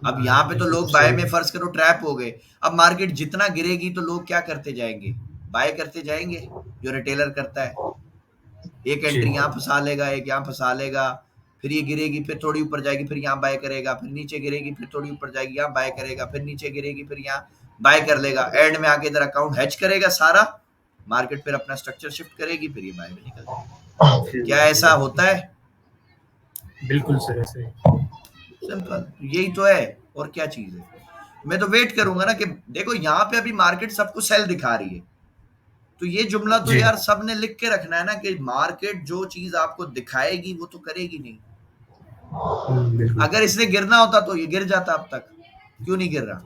B: अब यहाँ पे तो
D: बिल्कुल
B: लोग बाय
D: सही।
B: में फर्ज करो ट्रैप हो गए। अब मार्केट जितना गिरेगी तो लोग क्या करते जाएंगे? बाय करते जाएंगे, जो रिटेलर करता है। एक
D: जी।
B: एंट्री यहाँ फंसा लेगा, एक यहाँ फंसा लेगा, फिर ये गिरेगी, फिर थोड़ी ऊपर जाएगी, फिर यहाँ बाय करेगा, फिर नीचे गिरेगी, फिर थोड़ी ऊपर जाएगी, यहाँ बाय करेगा, फिर नीचे गिरेगी, फिर यहाँ बाय कर लेगा, एंड में आके इधर अकाउंट हैच करेगा सारा, मार्केट फिर अपना स्ट्रक्चर शिफ्ट करेगी, फिर ये बाय में निकल जाएगी। क्या ऐसा होता है?
D: बिल्कुल सर, ऐसे ही।
B: सिंपल, यही तो है, और क्या चीज है। मैं तो वेट करूंगा ना कि देखो यहाँ पे अभी मार्केट सबको सेल दिखा रही है, तो ये जुमला तो
D: जी।
B: यार सबने लिख के रखना है ना कि मार्केट जो चीज आपको दिखाएगी वो तो करेगी नहीं।
D: बिल्कुल।
B: अगर इसने गिरना होता तो ये गिर जाता अब तक, क्यों नहीं गिर रहा?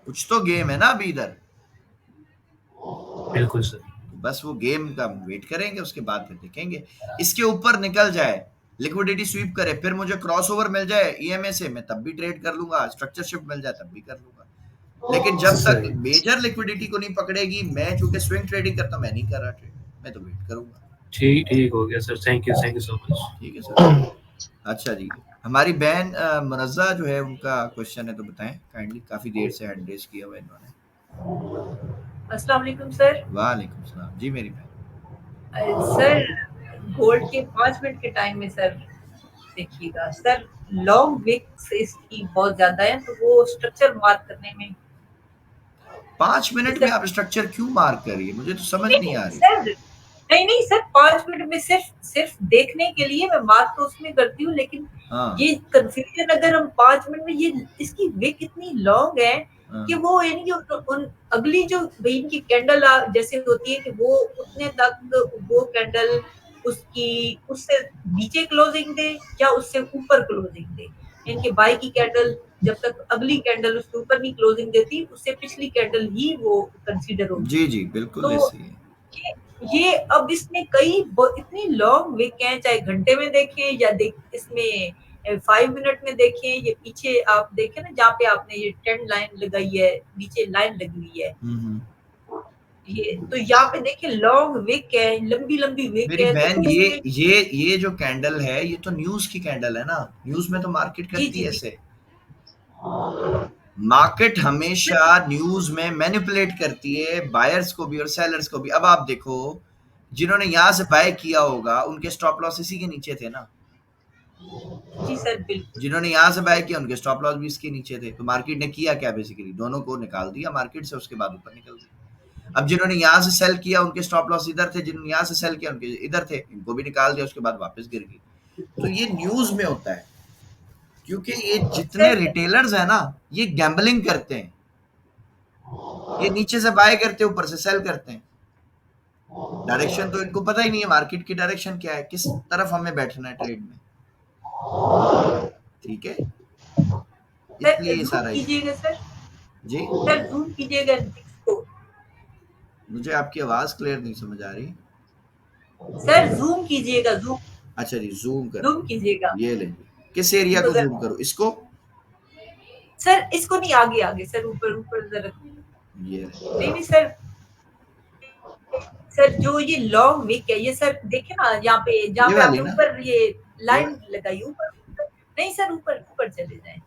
B: कुछ तो गेम है ना अभी इधर।
D: बिल्कुल सर।
B: बस वो गेम का वेट करेंगे, उसके बाद फिर देखेंगे। इसके ऊपर निकल जाए, लिक्विडिटी स्वीप करे, फिर मुझे क्रॉसओवर मिल जाए ईएमए से, मैं तब भी ट्रेड कर लूंगा, स्ट्रक्चर शिफ्ट मिल जाए तब भी कर लूंगा। लेकिन जब तक
D: सही।
B: मेजर लिक्विडिटी को नहीं पकड़ेगी, मैं चूंकि स्विंग ट्रेडिंग करता हूं, मैं नहीं कर रहा ट्रेड, मैं तो वेट करूंगा।
D: ठीक ठीक हो गया सर, थैंक यू सो
B: ठीक है
D: मच।
B: सर। अच्छा जी, हमारी बहन मुनज़्ज़ा जो है, उनका क्वेश्चन है, तो बताएं काइंडली, काफी देर से हैंड रेज किया हुआ है इन्होंने।
E: अस्सलाम वालेकुम सर।
B: वालेकुम सलाम जी मेरी बहन।
E: सर गोल्ड के 5 मिनट के टाइम में सर देखिएगा सर, लॉन्ग विक्स इसकी बहुत ज्यादा है, तो वो स्ट्रक्चर मार्क करने में
B: 5 मिनट में
E: सर,
B: आप स्ट्रक्चर क्यों मार्क करिए, मुझे तो समझ नहीं आ रही।
E: सर नहीं सर, 5 मिनट में सिर्फ सिर्फ देखने के लिए मैं मार्क तो उसमें करती हूँ, लेकिन
B: हाँ
E: ये कंफ्यूजन, अगर हम 5 मिनट में, ये इसकी विक इतनी लॉन्ग है
B: हाँ
E: कि वो यानी कि उन अगली जो वेन की कैंडल जैसे होती है कि वो उतने तक वो कैंडल उसकी उससे नीचे क्लोजिंग दे या उससे ऊपर क्लोजिंग दे, इनके बाई की कैंडल जब तक अगली कैंडल उसके ऊपर नहीं क्लोजिंग देती, उससे पिछली कैंडल ही वो कंसीडर होगी।
B: जी जी बिल्कुल
E: तो
B: ऐसे ही है।
E: ये अब इसमें कई इतनी लॉन्ग विक हैं, चाहे घंटे में देखें या इसमें 5 मिनट में देखें, ये पीछे आप देखें ना जहाँ पे आपने ये ट्रेंड लाइन लगाई है, नीचे लाइन लगी हुई है, ये तो यहाँ पे देखिए लॉन्ग विक है, लंबी लंबी विक
B: मेरी
E: है,
B: बहन,
E: तो
B: ये जो कैंडल है, ये तो न्यूज की कैंडल है ना, न्यूज में तो मार्केट
E: जी
B: करती
E: जी
B: है
E: जी
B: ऐसे। मार्केट हमेशा न्यूज में मैनिपुलेट करती है, बायर्स को भी और सेलर्स को भी। अब आप देखो, जिन्होंने यहाँ से बाय किया होगा, उनके स्टॉप लॉस इसी के नीचे थे ना।
E: जी सर बिल्कुल।
B: जिन्होंने यहाँ से बाय किया, उनके स्टॉप लॉस भी इसके नीचे थे, तो मार्केट ने किया क्या? बेसिकली दोनों को निकाल दिया मार्केट से, उसके बाद ऊपर निकल गई। अब जिन्होंने यहाँ से सेल किया, उनके स्टॉप लॉस इधर थे, जिन्होंने यहाँ से सेल किया उनके इधर थे, इनको भी निकाल दिया, उसके बाद वापस गिर गई। तो ये न्यूज में होता है। क्योंकि ये जितने रिटेलर्स है ना, ये गैम्बलिंग करते हैं, ये नीचे से बाय करते हैं, ऊपर से सेल करते हैं। डायरेक्शन तो इनको पता ही नहीं है, मार्केट की डायरेक्शन क्या है, किस तरफ हमें बैठना है ट्रेड में, ठीक है। इसलिए ये
E: जूम
B: सारा
E: कीजिएगा सर,
B: जी,
E: सर जूम कीजिएगा इसको।
B: मुझे आपकी आवाज क्लियर नहीं समझ आ रही।
E: सर जूम कीजिएगा, जूम
B: अच्छा जी, जूम कर,
E: जूम कीजिएगा।
B: ये ले, किस एरिया को जूम करूं, इसको?
E: सर इसको नहीं, आगे आगे सर, ऊपर ऊपर जरा,
B: ये
E: नहीं सर, सर जो ये लॉन्ग विक है, ये सर देखे ना यहाँ पे, जहाँ
B: ये
E: पे
B: वाली
E: आपने
B: ना,
E: ऊपर ये लाइन लगाई, ऊपर नहीं सर, ऊपर ऊपर चले जाए,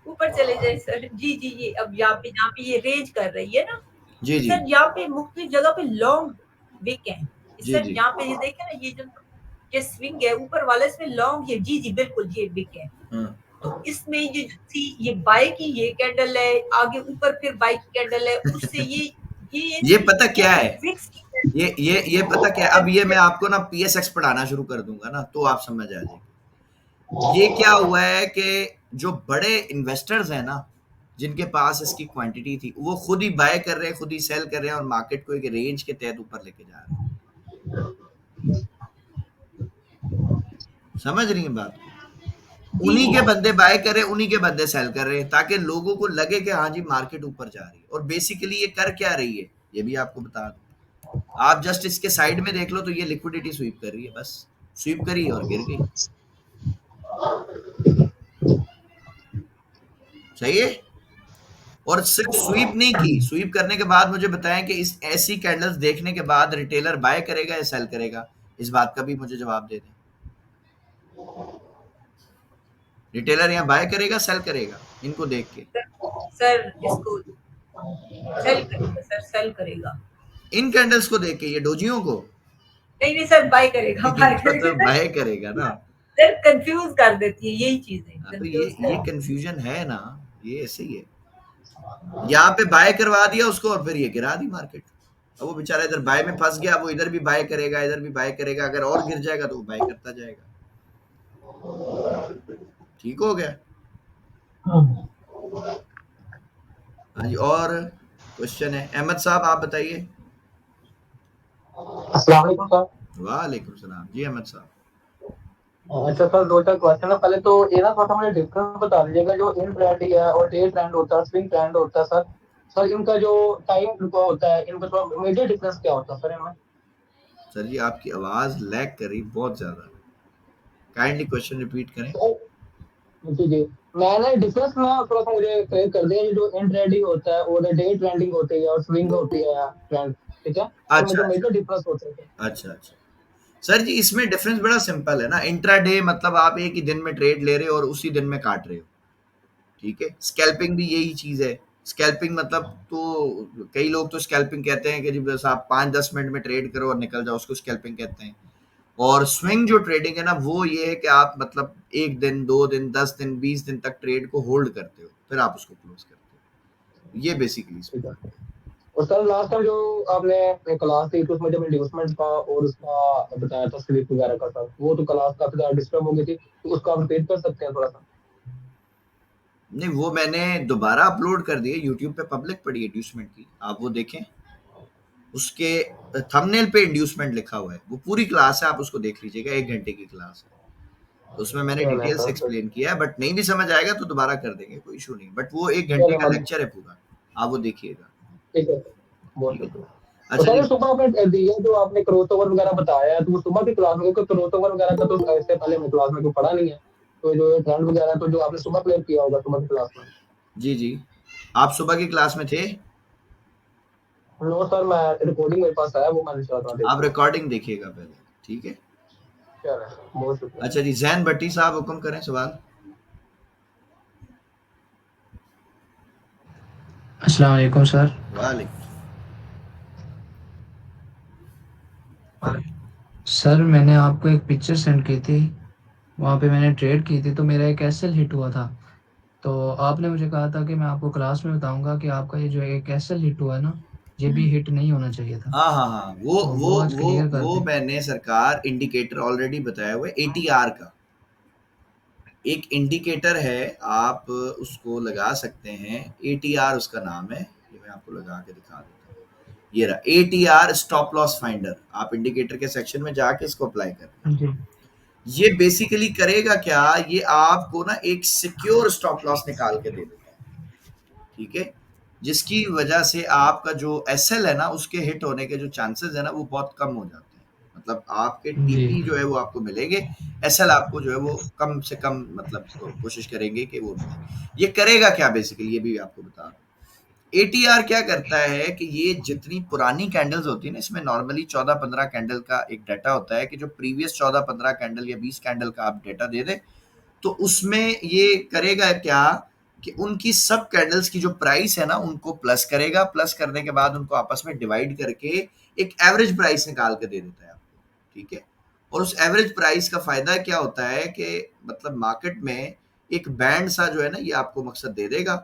E: ऊपर चले जाए सर। जी जी जी, अब यहाँ पे ये रेंज कर रही है ना
B: जी जी
E: सर, यहाँ पे मुख्तलिफ जगह पे लॉन्ग विक है
B: जी
E: सर।
B: जी,
E: यहाँ पे ये देखे ना, ये जो ये स्विंग है ऊपर वाला, इसमें लॉन्ग है। जी जी बिल्कुल, ये विक है। तो इसमें ये बाय की ये कैंडल है, आगे ऊपर फिर बाय की कैंडल है, उससे
B: ये पता क्या है,
E: विक्स की
B: ये पता क्या है? अब ये मैं आपको ना PSX पढ़ाना शुरू कर दूंगा ना, तो आप समझ आ जाएगी। ये क्या हुआ है कि जो बड़े इन्वेस्टर्स हैं ना, जिनके पास इसकी क्वांटिटी थी, वो खुद ही बाय कर रहे हैं, खुद ही सेल कर रहे हैं, और मार्केट को एक रेंज के तहत ऊपर लेके जा रहे हैं। समझ रही हैं बात? उन्हीं के बंदे बाय कर रहे हैं, उन्हीं के बंदे सेल कर रहे हैं, ताकि लोगों को लगे कि हाँ जी मार्केट ऊपर जा रही है। और बेसिकली ये कर क्या रही है, ये भी आपको बता दूं। आप जस्ट इसके साइड में देख लो, तो ये लिक्विडिटी स्वीप कर रही है, बस स्वीप करी और गिर गई। सही है। और सिर्फ स्वीप नहीं की, स्वीप करने के बाद मुझे बताएं कि इस ऐसी कैंडल्स देखने के बाद रिटेलर बाय करेगा या सेल करेगा, इस बात का भी मुझे जवाब दे दें। रिटेलर यहाँ बाय करेगा, सेल करेगा, इनको देख के?
E: सर इसको सेल करेगा सर, सेल करेगा।
B: इन कैंडल्स को देख के, ये डोजियों को?
E: नहीं सर, बाय करेगा, बाय करेगा।
B: मतलब बाय करेगा ना
E: सर कंफ्यूज कर देती है यही चीजें।
B: तो ये कंफ्यूजन है ना, ये ऐसे ही है। यहाँ पे बाय करवा दिया उसको, और फिर ये गिरा दी मार्केट। अब वो बेचारा इधर बाय में फंस गया, वो इधर भी बाय करेगा, इधर भी बाय करेगा, अगर और गिर जाएगा तो वो बाय करता जाएगा। ठीक हो गया? हाँ जी, और क्वेश्चन है? अहमद साहब आप बताइए।
F: अस्सलाम वालेकुम सर।
B: वालेकुम सलाम जी, अहमद साहब।
F: अच्छा सर, दो चार क्वेश्चन है। पहले तो ये ना थोड़ा मुझे डिफरेंस बता दीजिएगा, जो इन ट्रेंड है और डे ट्रेंड होता है, स्विंग ट्रेंड होता है सर। सर इनका जो टाइम होता है, इनका थोड़ा मेजर डिफरेंस क्या होता है सर इनमें?
B: सर जी आपकी आवाज लैग कर रही बहुत ज्यादा, काइंडली क्वेश्चन रिपीट करें।
F: जी जी, मैंने डिफरेंस ना थोड़ा सा मुझे क्लियर कर दिया। जो इन ट्रेंडिंग होता है और डे ट्रेंडिंग होती है और स्विंग होती है ट्रेंड, ठीक है? तो
B: अच्छा
F: जो मेजर डिफरेंस होता है।
B: अच्छा अच्छा सर जी, इसमें डिफरेंस बड़ा सिंपल है ना। इंट्राडे मतलब आप एक ही दिन में ट्रेड ले रहे हो और उसी दिन में काट रहे हो, ठीक है। स्कैल्पिंग भी यही चीज है। स्कैल्पिंग मतलब, तो कई लोग तो स्कैल्पिंग कहते हैं कि जी बस आप 5-10 मिनट में ट्रेड करो और निकल जाओ, उसको स्कैल्पिंग कहते हैं। और स्विंग जो ट्रेडिंग है ना, वो ये है कि आप मतलब 1 दिन 2 दिन 10 दिन 20 दिन तक ट्रेड को होल्ड करते हो, फिर आप उसको क्लोज करते हो। ये बेसिकली
F: ठीक है। और सर लास्ट टाइम जो आपने क्लास दी थी, उसमें जब इंड्यूसमेंट का और उसका बताया था स्लिप वगैरह का सर, वो तो क्लास काफी ज्यादा डिस्टर्ब हो गई थी, तो उसको आप रिपीट कर सकते हैं थोड़ा सा?
B: नहीं, वो मैंने दोबारा अपलोड कर दिए यूट्यूब पे, पब्लिक पड़ी है इंड्यूसमेंट की, आप वो देखें। उसके थंबनेल पे इंड्यूसमेंट लिखा हुआ है, वो पूरी क्लास है, आप उसको देख लीजिएगा, 1 घंटे की क्लास है। तो उसमें मैंने डिटेल से एक्सप्लेन किया है, बट नहीं भी समझ आएगा तो दोबारा कर देंगे, कोई इशू नहीं। बट वो 1 घंटे का लेक्चर है पूरा, आप वो देखिएगा।
F: ठीक है, बहुत शुक्रिया।
B: अच्छा
F: सर
B: जी,
F: सुबह आपने दिया जो आपने क्रॉसओवर वगैरह बताया है, तो वो सुबह की क्लास में, क्योंकि क्रॉसओवर वगैरह का तो इससे पहले मैं क्लास में कोई पढ़ा नहीं है, तो जो ट्रेंड वगैरह तो जो आपने सुबह क्लियर किया होगा सुबह की क्लास में।
B: जी जी, आप सुबह की क्लास में थे?
F: नो सर, मैं रिकॉर्डिंग मेरे पास है, वो मैंने चाहता हूँ
B: आप
F: देखना।
B: रिकॉर्डिंग देखिएगा पहले, ठीक है।
F: चलो, बहुत शुक्रिया।
B: अच्छा जी, जैन भट्टी साहब हुक्म करें सवाल।
G: अस्सलाम वालेकुम सर।
B: वालेकुम।
G: सर मैंने आपको एक पिक्चर सेंड की थी, वहाँ पे मैंने ट्रेड की थी, तो मेरा एक एसएल हिट हुआ था। तो आपने मुझे कहा था कि मैं आपको क्लास में बताऊंगा कि आपका ये जो एक एसएल हिट हुआ है ना, ये भी हिट नहीं होना चाहिए था।
B: हाँ हाँ हाँ, वो
G: तो
B: वो
G: वो आज
B: वो
G: क्लियर कर
B: वो
G: दें।
B: मैंने सरकार इंडिकेटर ऑलरेडी बताया हुआ है ATR का। एक इंडिकेटर है, आप उसको लगा सकते हैं, एटीआर उसका नाम है, ये मैं आपको लगा के दिखा देता हूँ। ये रहा एटीआर स्टॉप लॉस फाइंडर, आप इंडिकेटर के सेक्शन में जाके इसको अप्लाई कर।
G: जी
B: ये बेसिकली करेगा क्या, ये आपको ना एक सिक्योर स्टॉप लॉस निकाल के दे देता है, ठीक है, जिसकी वजह से आपका जो एसएल है ना, उसके हिट होने के जो चांसेस है ना, वो बहुत कम हो जाते हैं। मतलब आपके
G: जी
B: टीपी जो है वो आपको मिलेंगे, एसएल आपको जो है वो कम से कम, मतलब कोशिश करेंगे कि वो मिले। ये करेगा क्या बेसिकली, ये भी आपको बता रहा हूँ। एटीआर क्या करता है कि ये जितनी पुरानी कैंडल्स होती है ना, इसमें नॉर्मली 14-15 कैंडल का एक डाटा होता है कि जो प्रीवियस 14-15 कैंडल या 20 कैंडल का आप डाटा दे दें, तो उसमें ये करेगा क्या कि उनकी सब कैंडल्स की जो प्राइस है ना, उनको प्लस करेगा, प्लस करने के बाद उनको आपस में डिवाइड करके एक एवरेज प्राइस निकाल के दे देता है आपको, ठीक है। और उस एवरेज प्राइस का फायदा क्या होता है कि मतलब मार्केट में एक बैंड सा जो है ना, ये आपको मकसद दे देगा,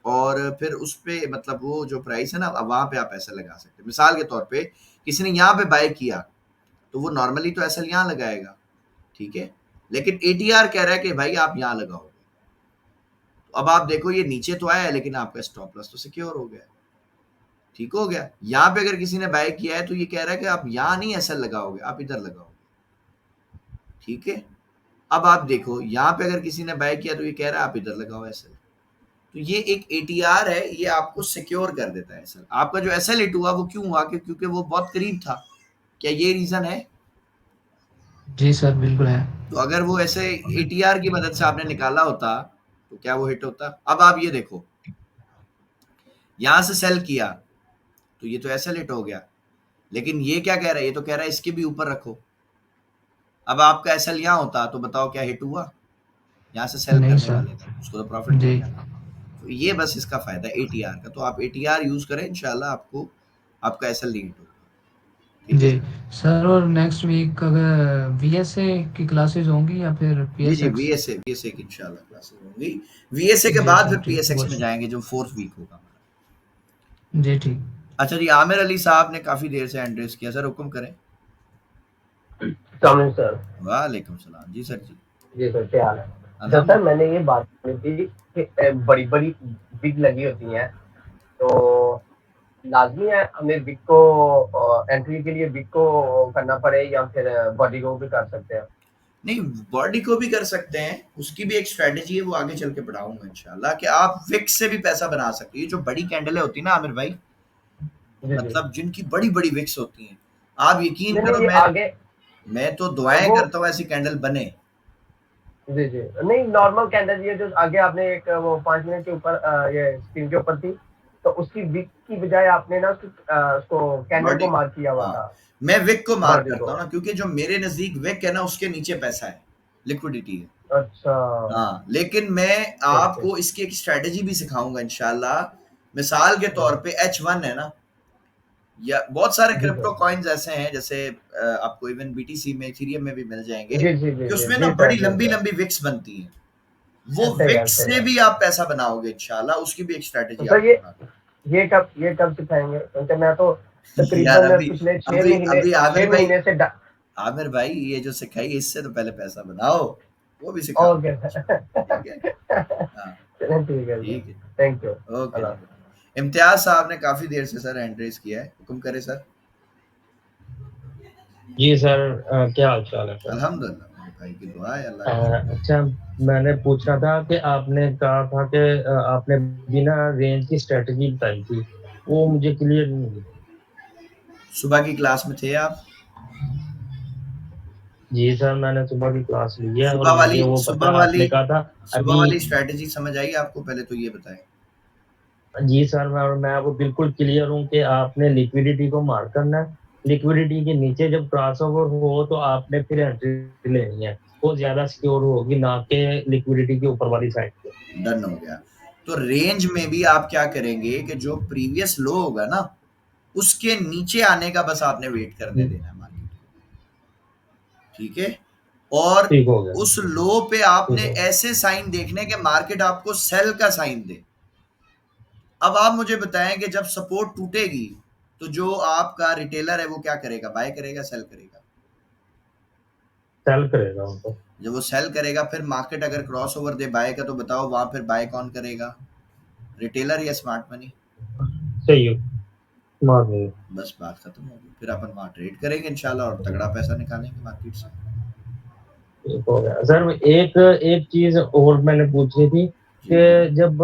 B: और फिर उस पे मतलब वो जो प्राइस है ना, वहां पे आप पैसा लगा सकते हैं। मिसाल के तौर पे किसी ने यहाँ पे बाय किया, तो वो नॉर्मली तो ऐसा यहाँ लगाएगा, ठीक है, लेकिन एटीआर कह रहा है कि भाई आप यहाँ लगाओगे, तो अब आप देखो ये नीचे तो आया है, लेकिन आपका स्टॉप लॉस तो सिक्योर हो गया, ठीक हो गया। यहाँ पे अगर किसी ने बाय किया है, तो ये कह रहा है कि आप यहाँ नहीं ऐसा लगाओगे, आप इधर लगाओगे, ठीक है। अब आप देखो यहाँ पे अगर किसी ने बाय किया, तो ये कह रहा है आप इधर लगाओ ऐसा। तो ये एक एटीआर है, ये आपको सिक्योर कर देता है एसएल। आपका जो एसएल हिट हुआ वो क्यों हुआ, क्योंकि वो बहुत करीब था। क्या ये रीजन है?
G: जी सर बिल्कुल है।
B: तो अगर वो ऐसे एटीआर की मदद से आपने निकाला होता, तो क्या वो हिट होता? अब आप ये देखो, यहां से सेल किया, तो ये तो एसएल हिट हो गया, लेकिन ये क्या कह रहा है, ये तो कह रहा है इसके भी ऊपर रखो। अब आपका एसएल यहाँ होता, तो बताओ क्या हिट हुआ? यहाँ से सेल
G: नहीं
B: करने
G: सर।
B: वाले थे, उसको तो प्रॉफिट मिल
G: जी
B: जाता। तो ये बस इसका फायदा है एटीआर का। तो आप एटीआर यूज करें, इंशाल्लाह आपको आपका एसएल नहीं हिट होगा, ठीक है
G: जी
B: सर।
G: सर, और नेक्स्ट वीक अगर वीएसए की क्लासेस होंगी या फिर
B: जी जी,
G: पीएसएक्स?
B: वीएसए की इंशाल्लाह क्लासेस होंगी। वीएसए के
G: जी
B: बाद
G: सर
B: फिर
G: ठीक,
B: पीएसएक्स
G: बहुत
B: में जाएंगे, जो 4th वीक होगा हमारा।
G: जी ठीक।
B: अच्छा जी, आमिर अली साहब ने काफी देर से हैंड रेज किया, सर हुक्म करें।
F: सर
B: वालेकुम सलाम जी, सर जी।
F: जी सर, क्या हाल है? सर
B: अल्हम्दुलिल्लाह।
F: मैंने ये बात सुनी थी कि बड़ी बड़ी बिग लगी होती हैं, तो लाजमी है हमें बिग को एंट्री के लिए बिग को करना पड़े, या फिर बॉडी को भी कर सकते हैं?
B: नहीं, बॉडी को भी कर सकते हैं, उसकी भी एक स्ट्रेटेजी है, वो आगे चल के पढ़ाऊंगा इंशाल्लाह, कि आप विक्स से भी पैसा बना सकते हैं। ये जो बड़ी कैंडलें होती है ना आमिर भाई,
F: जी जी।
B: मतलब जिनकी बड़ी बड़ी विक्स होती हैं, आप यकीन
F: नहीं
B: करो,
F: नहीं, ये आगे
B: मैं तो दुआएं
F: वो,
B: करता हूँ ऐसी कैंडल बने।
F: जी जी, नहीं नॉर्मल कैंडल, ये जो आगे आपने एक वो 5 मिनट के ऊपर ये स्क्रीन के ऊपर थी, तो उसकी विक की बजाय आपने ना उसको कैंडल को
B: बॉडी,
F: मार्क किया हुआ
B: हाँ,
F: था,
B: मैं विक को मार्क
F: बॉडी
B: करता
F: को।
B: हूँ ना, क्योंकि जो मेरे नजदीक विक है ना, उसके नीचे पैसा है, लिक्विडिटी है।
F: अच्छा।
B: हाँ, लेकिन मैं
F: ठीक ठीक।
B: आपको इसकी एक स्ट्रेटेजी भी सिखाऊंगा इंशाल्लाह। मिसाल के तौर पे H1 है ना, या बहुत सारे
F: जी
B: क्रिप्टो
F: सर।
B: कॉइन्स ऐसे हैं, जैसे आपको इवन बीटीसी में, इथेरियम में भी मिल जाएंगे,
F: जी जी जी
B: कि
F: जी
B: उसमें ना
F: जी
B: बड़ी
F: सर, जी
B: लंबी
F: सर।
B: लंबी विक्स बनती हैं। वो
F: सही है,
B: विक्स
F: सही
B: से
F: है।
B: भी आप पैसा बनाओगे इंशाल्लाह, उसकी भी एक
F: तो
B: स्ट्रेटेजी
F: सर
B: आपको बता
F: ये कब सिखाएंगे? क्योंकि मैं तो
B: दूं। यार
F: तकरीबन
B: अभी
F: पिछले
B: अभी अभी आमिर
F: छह
B: भाई,
F: महीने से
B: आमिर भाई ये जो सिखाई, इससे तो पहले पैसा बनाओ, वो भी सिखा
F: ओके
B: दूंगा,
F: सर।
B: ठीक है। हाँ,
F: चलिए ठीक है सर।
B: ठीक है,
F: थैंक यू।
B: ओके
F: अल्लाह।
B: जी। इम्तियाज साहब ने काफी देर से सर हैंड रेज किया है, हुक्म करे सर।
H: जी सर, क्या हाल चाल है सर?
B: अल्हम्दुलिल्लाह, मेरे भाई की दुआ है, अल्लाह की।
H: अच्छा, मैंने पूछना था कि आपने कहा था कि आपने बिना रेंज की स्ट्रेटजी बताई थी, वो मुझे क्लियर नहीं हुई।
B: सुबह की क्लास में थे आप?
H: जी सर, मैंने सुबह की क्लास ली है और
B: सुबह वाली
H: मुझे वो
B: सुबह
H: पता है,
B: वाली
H: आपने कहा था
B: सुबह
H: अभी।
B: वाली स्ट्रेटेजी समझ आई आपको? पहले तो ये बताएं।
H: जी सर, मैं वो बिल्कुल क्लियर हूँ कि आपने लिक्विडिटी को मार करना है। लिक्विडिटी के नीचे जब क्रॉसओवर हो तो आपने फिर एंट्री लेनी है, वो ज्यादा सिक्योर होगी ना कि लिक्विडिटी के ऊपर वाली साइड पे।
B: डन हो गया। तो रेंज में भी आप क्या करेंगे कि जो प्रीवियस लो होगा ना, उसके नीचे आने का बस आपने वेट करने
H: जी,
B: देना है मार्केट को, ठीक है। और
H: ठीक हो गया।
B: उस लो पे
H: ठीक
B: आपने
H: हो गया।
B: ऐसे साइन देखने के मार्केट आपको सेल का साइन दे। अब आप मुझे बताएं कि जब सपोर्ट टूटेगी, तो जो आपका रिटेलर है वो क्या करेगा? बाय करेगा, सेल करेगा?
H: सेल करेगा उनको।
B: जब वो सेल करेगा फिर मार्केट अगर क्रॉस ओवर दे बाय का, तो बताओ वहां फिर बाय कौन करेगा, रिटेलर या स्मार्ट मनी?
H: सही है, स्मार्ट मनी।
B: बस बात खत्म हो गई, फिर अपन वहां ट्रेड करेंगे इंशाल्लाह और तगड़ा पैसा निकालेंगे मार्केट से।
H: ठीक हो गया सर। एक एक चीज और मैंने पूछनी थी
B: जी
H: कि जब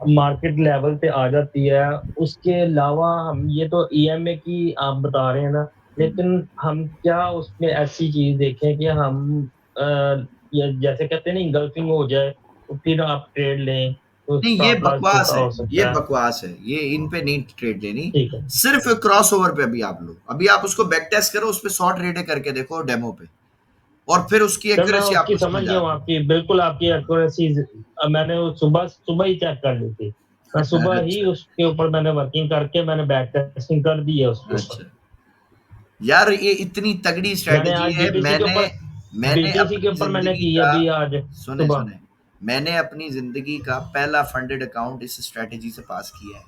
H: मार्केट लेवल पे आ जाती है, उसके अलावा हम ये तो ईएमए की आप बता रहे हैं ना, लेकिन हम क्या उसमें ऐसी चीज देखें कि हम ये जैसे कहते हैं ना इंगल्फिंग हो जाए तो फिर आप ट्रेड लें तो
B: नहीं, ये
H: स्टॉप लॉस
B: बकवास
H: छोटा
B: है,
H: हो
B: ये
H: सकता है।
B: बकवास है, ये इन पे नहीं ट्रेड लेनी।
H: ठीक है।
B: सिर्फ क्रॉस ओवर पे अभी आप लो, अभी आप उसको बैक टेस्ट करो, उस पे 100 ट्रेड करके देखो डेमो पे, और फिर उसकी
H: सर मैं
B: एक्यूरेसी
H: उसकी
B: आपको
H: समझ
B: समझ
H: गया
B: आ
H: हूँ, आपकी बिल्कुल आपकी एक्यूरेसी मैंने वो सुबह सुबह ही चेक कर ली थी। मैं सुबह ही
B: अच्छा
H: उसके ऊपर मैंने वर्किंग करके मैंने बैक टेस्टिंग कर दी है उसके ऊपर।
B: अच्छा यार, ये इतनी तगड़ी
H: मैंने
B: स्ट्रेटेजी
H: आज
B: है।
H: बीटीसी के
B: मैंने
H: ऊपर
B: मैंने
H: बीटीसी के
B: अपनी
H: ऊपर मैंने
B: जिंदगी
H: की
B: का,
H: अभी आज
B: सुने
H: सुबह।
B: सुने, मैंने अपनी जिंदगी का पहला फंडेड अकाउंट इस स्ट्रेटेजी से पास किया है।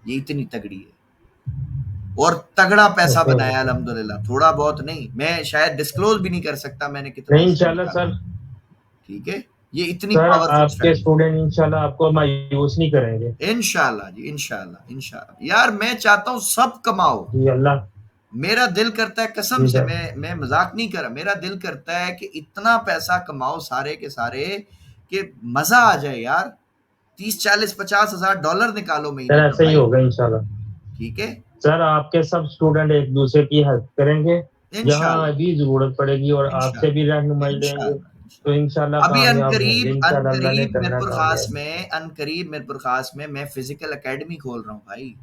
B: ये इतनी तगड़ी है और तगड़ा पैसा बनाया अल्हम्दुलिल्लाह, थोड़ा बहुत नहीं, मैं शायद डिस्क्लोज भी नहीं कर सकता मैंने कितना
H: नहीं
B: उससे
H: इंशाल्लाह
B: निकाला।
H: सर।
B: ठीक है, ये इतनी
H: सर
B: पावरफुल
H: आपके
B: स्ट्रेटेजी।
H: स्टूडेंट इंशाल्लाह आपको मायूस नहीं करेंगे।
B: इंशाल्लाह जी, इंशाल्लाह इंशाल्लाह। यार मैं चाहता हूँ सब कमाओ,
H: जी अल्लाह।
B: मेरा दिल करता है कसम
H: जी
B: से,
H: सर।
B: मैं मजाक नहीं कर रहा, मेरा दिल करता है कि इतना पैसा कमाओ सारे के सारे कि मजा आ जाए यार। 30 40 50 हजार डॉलर निकालो महीने
H: सर
B: का
H: ऐसा ही
B: भाई।
H: होगा इंशाल्लाह।
B: ठीक है,
H: सर आपके सब स्टूडेंट एक दूसरे की हेल्प करेंगे, जहाँ
B: इंशाल्लाह
H: भी जरूरत पड़ेगी और आपसे भी
B: इंशाल्लाह
H: रहनुमाई लेंगे
B: इंशाल्लाह
H: तो
B: इंशाल्लाह।
H: इंशाल्लाह
B: अभी
H: कामयाब होंगे।
B: अनकरीब
H: इंशाल्लाह अल्लाह ने
B: अनकरीब
H: करना कामयाब।
B: मिरपुर खास में मैं फिजिकल एकेडमी खोल रहा हूँ भाई।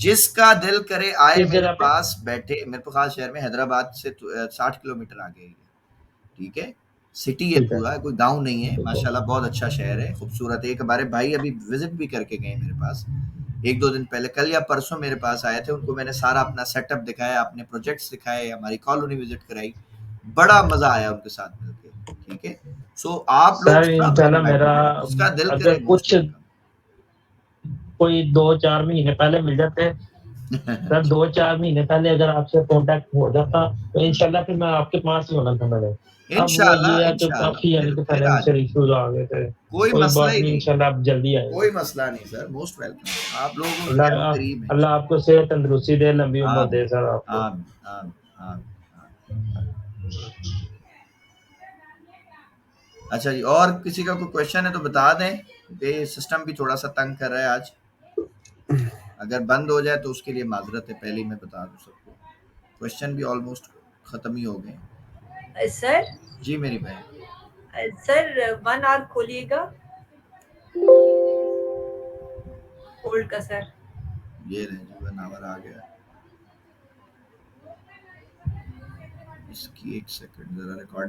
B: जिसका दिल करे आए
H: किस
B: मेरे
H: जगह पे?
B: पास बैठे, मिरपुर खास शहर में, हैदराबाद से 60 किलोमीटर आगे है। ठीक है, सिटी है
H: ठीक है।
B: पूरा, कोई गांव नहीं है।
H: ठीक है।
B: माशाल्लाह बहुत अच्छा शहर है, खूबसूरत है। एक हमारे भाई अभी विजिट भी करके गए मेरे पास, 1 2 दिन पहले, कल या परसों मेरे पास आए थे। उनको मैंने सारा अपना सेटअप दिखाया, अपने प्रोजेक्ट्स दिखाए, हमारी कॉलोनी विजिट कराई, बड़ा मजा आया उनके साथ मिलके। ठीक है, सो आप लोग
H: सर
B: सब
H: इंशाल्लाह मेरा
B: इनवाइटेड है, जिसका दिल
H: अगर
B: करे मोस्ट
H: कुछ
B: वेलकम।
H: कोई 2-4 महीने पहले मिल जाते सर, 2-4 महीने पहले अगर आपसे कांटेक्ट हो जाता तो इंशाल्लाह फिर मैं आपके पास ही होना था मैंने। अब वो ये
B: इंशाल्लाह
H: है कि
B: इंशाल्लाह
H: काफी यानी कि
B: फिर आ
H: फाइनेंशियल
B: जाए,
H: इश्यूज आ गए थे।
B: कोई
H: कोई
B: मसला
H: बात
B: ही
H: नहीं,
B: नहीं,
H: इंशाल्लाह आप जल्दी आएंगे।
B: कोई मसला नहीं सर, मोस्ट वेलकम। आप लोगों को
H: अल्लाह
B: हम करीब हैं।
H: अल्लाह आपको सेहत तंदुरुस्ती दे, लंबी उम्र
B: आमीन
H: दे सर आपको।
B: आमीन आमीन आमीन अच्छा जी, और किसी का कोई क्वेश्चन है तो बता दें, क्योंकि सिस्टम भी थोड़ा सा तंग कर रहा है आज। अगर बंद हो जाए तो उसके लिए माजरत है, पहले ही मैं बता दूं सबको। क्वेश्चन भी ऑलमोस्ट खत्म ही हो गए।
E: सर
B: जी मेरी बहन।
E: सर 1 आवर खोलिएगा गोल्ड का सर।
B: ये रहे जी, 1 आवर आ गया। इसकी 1 सेकंड जरा रिकॉर्डिंग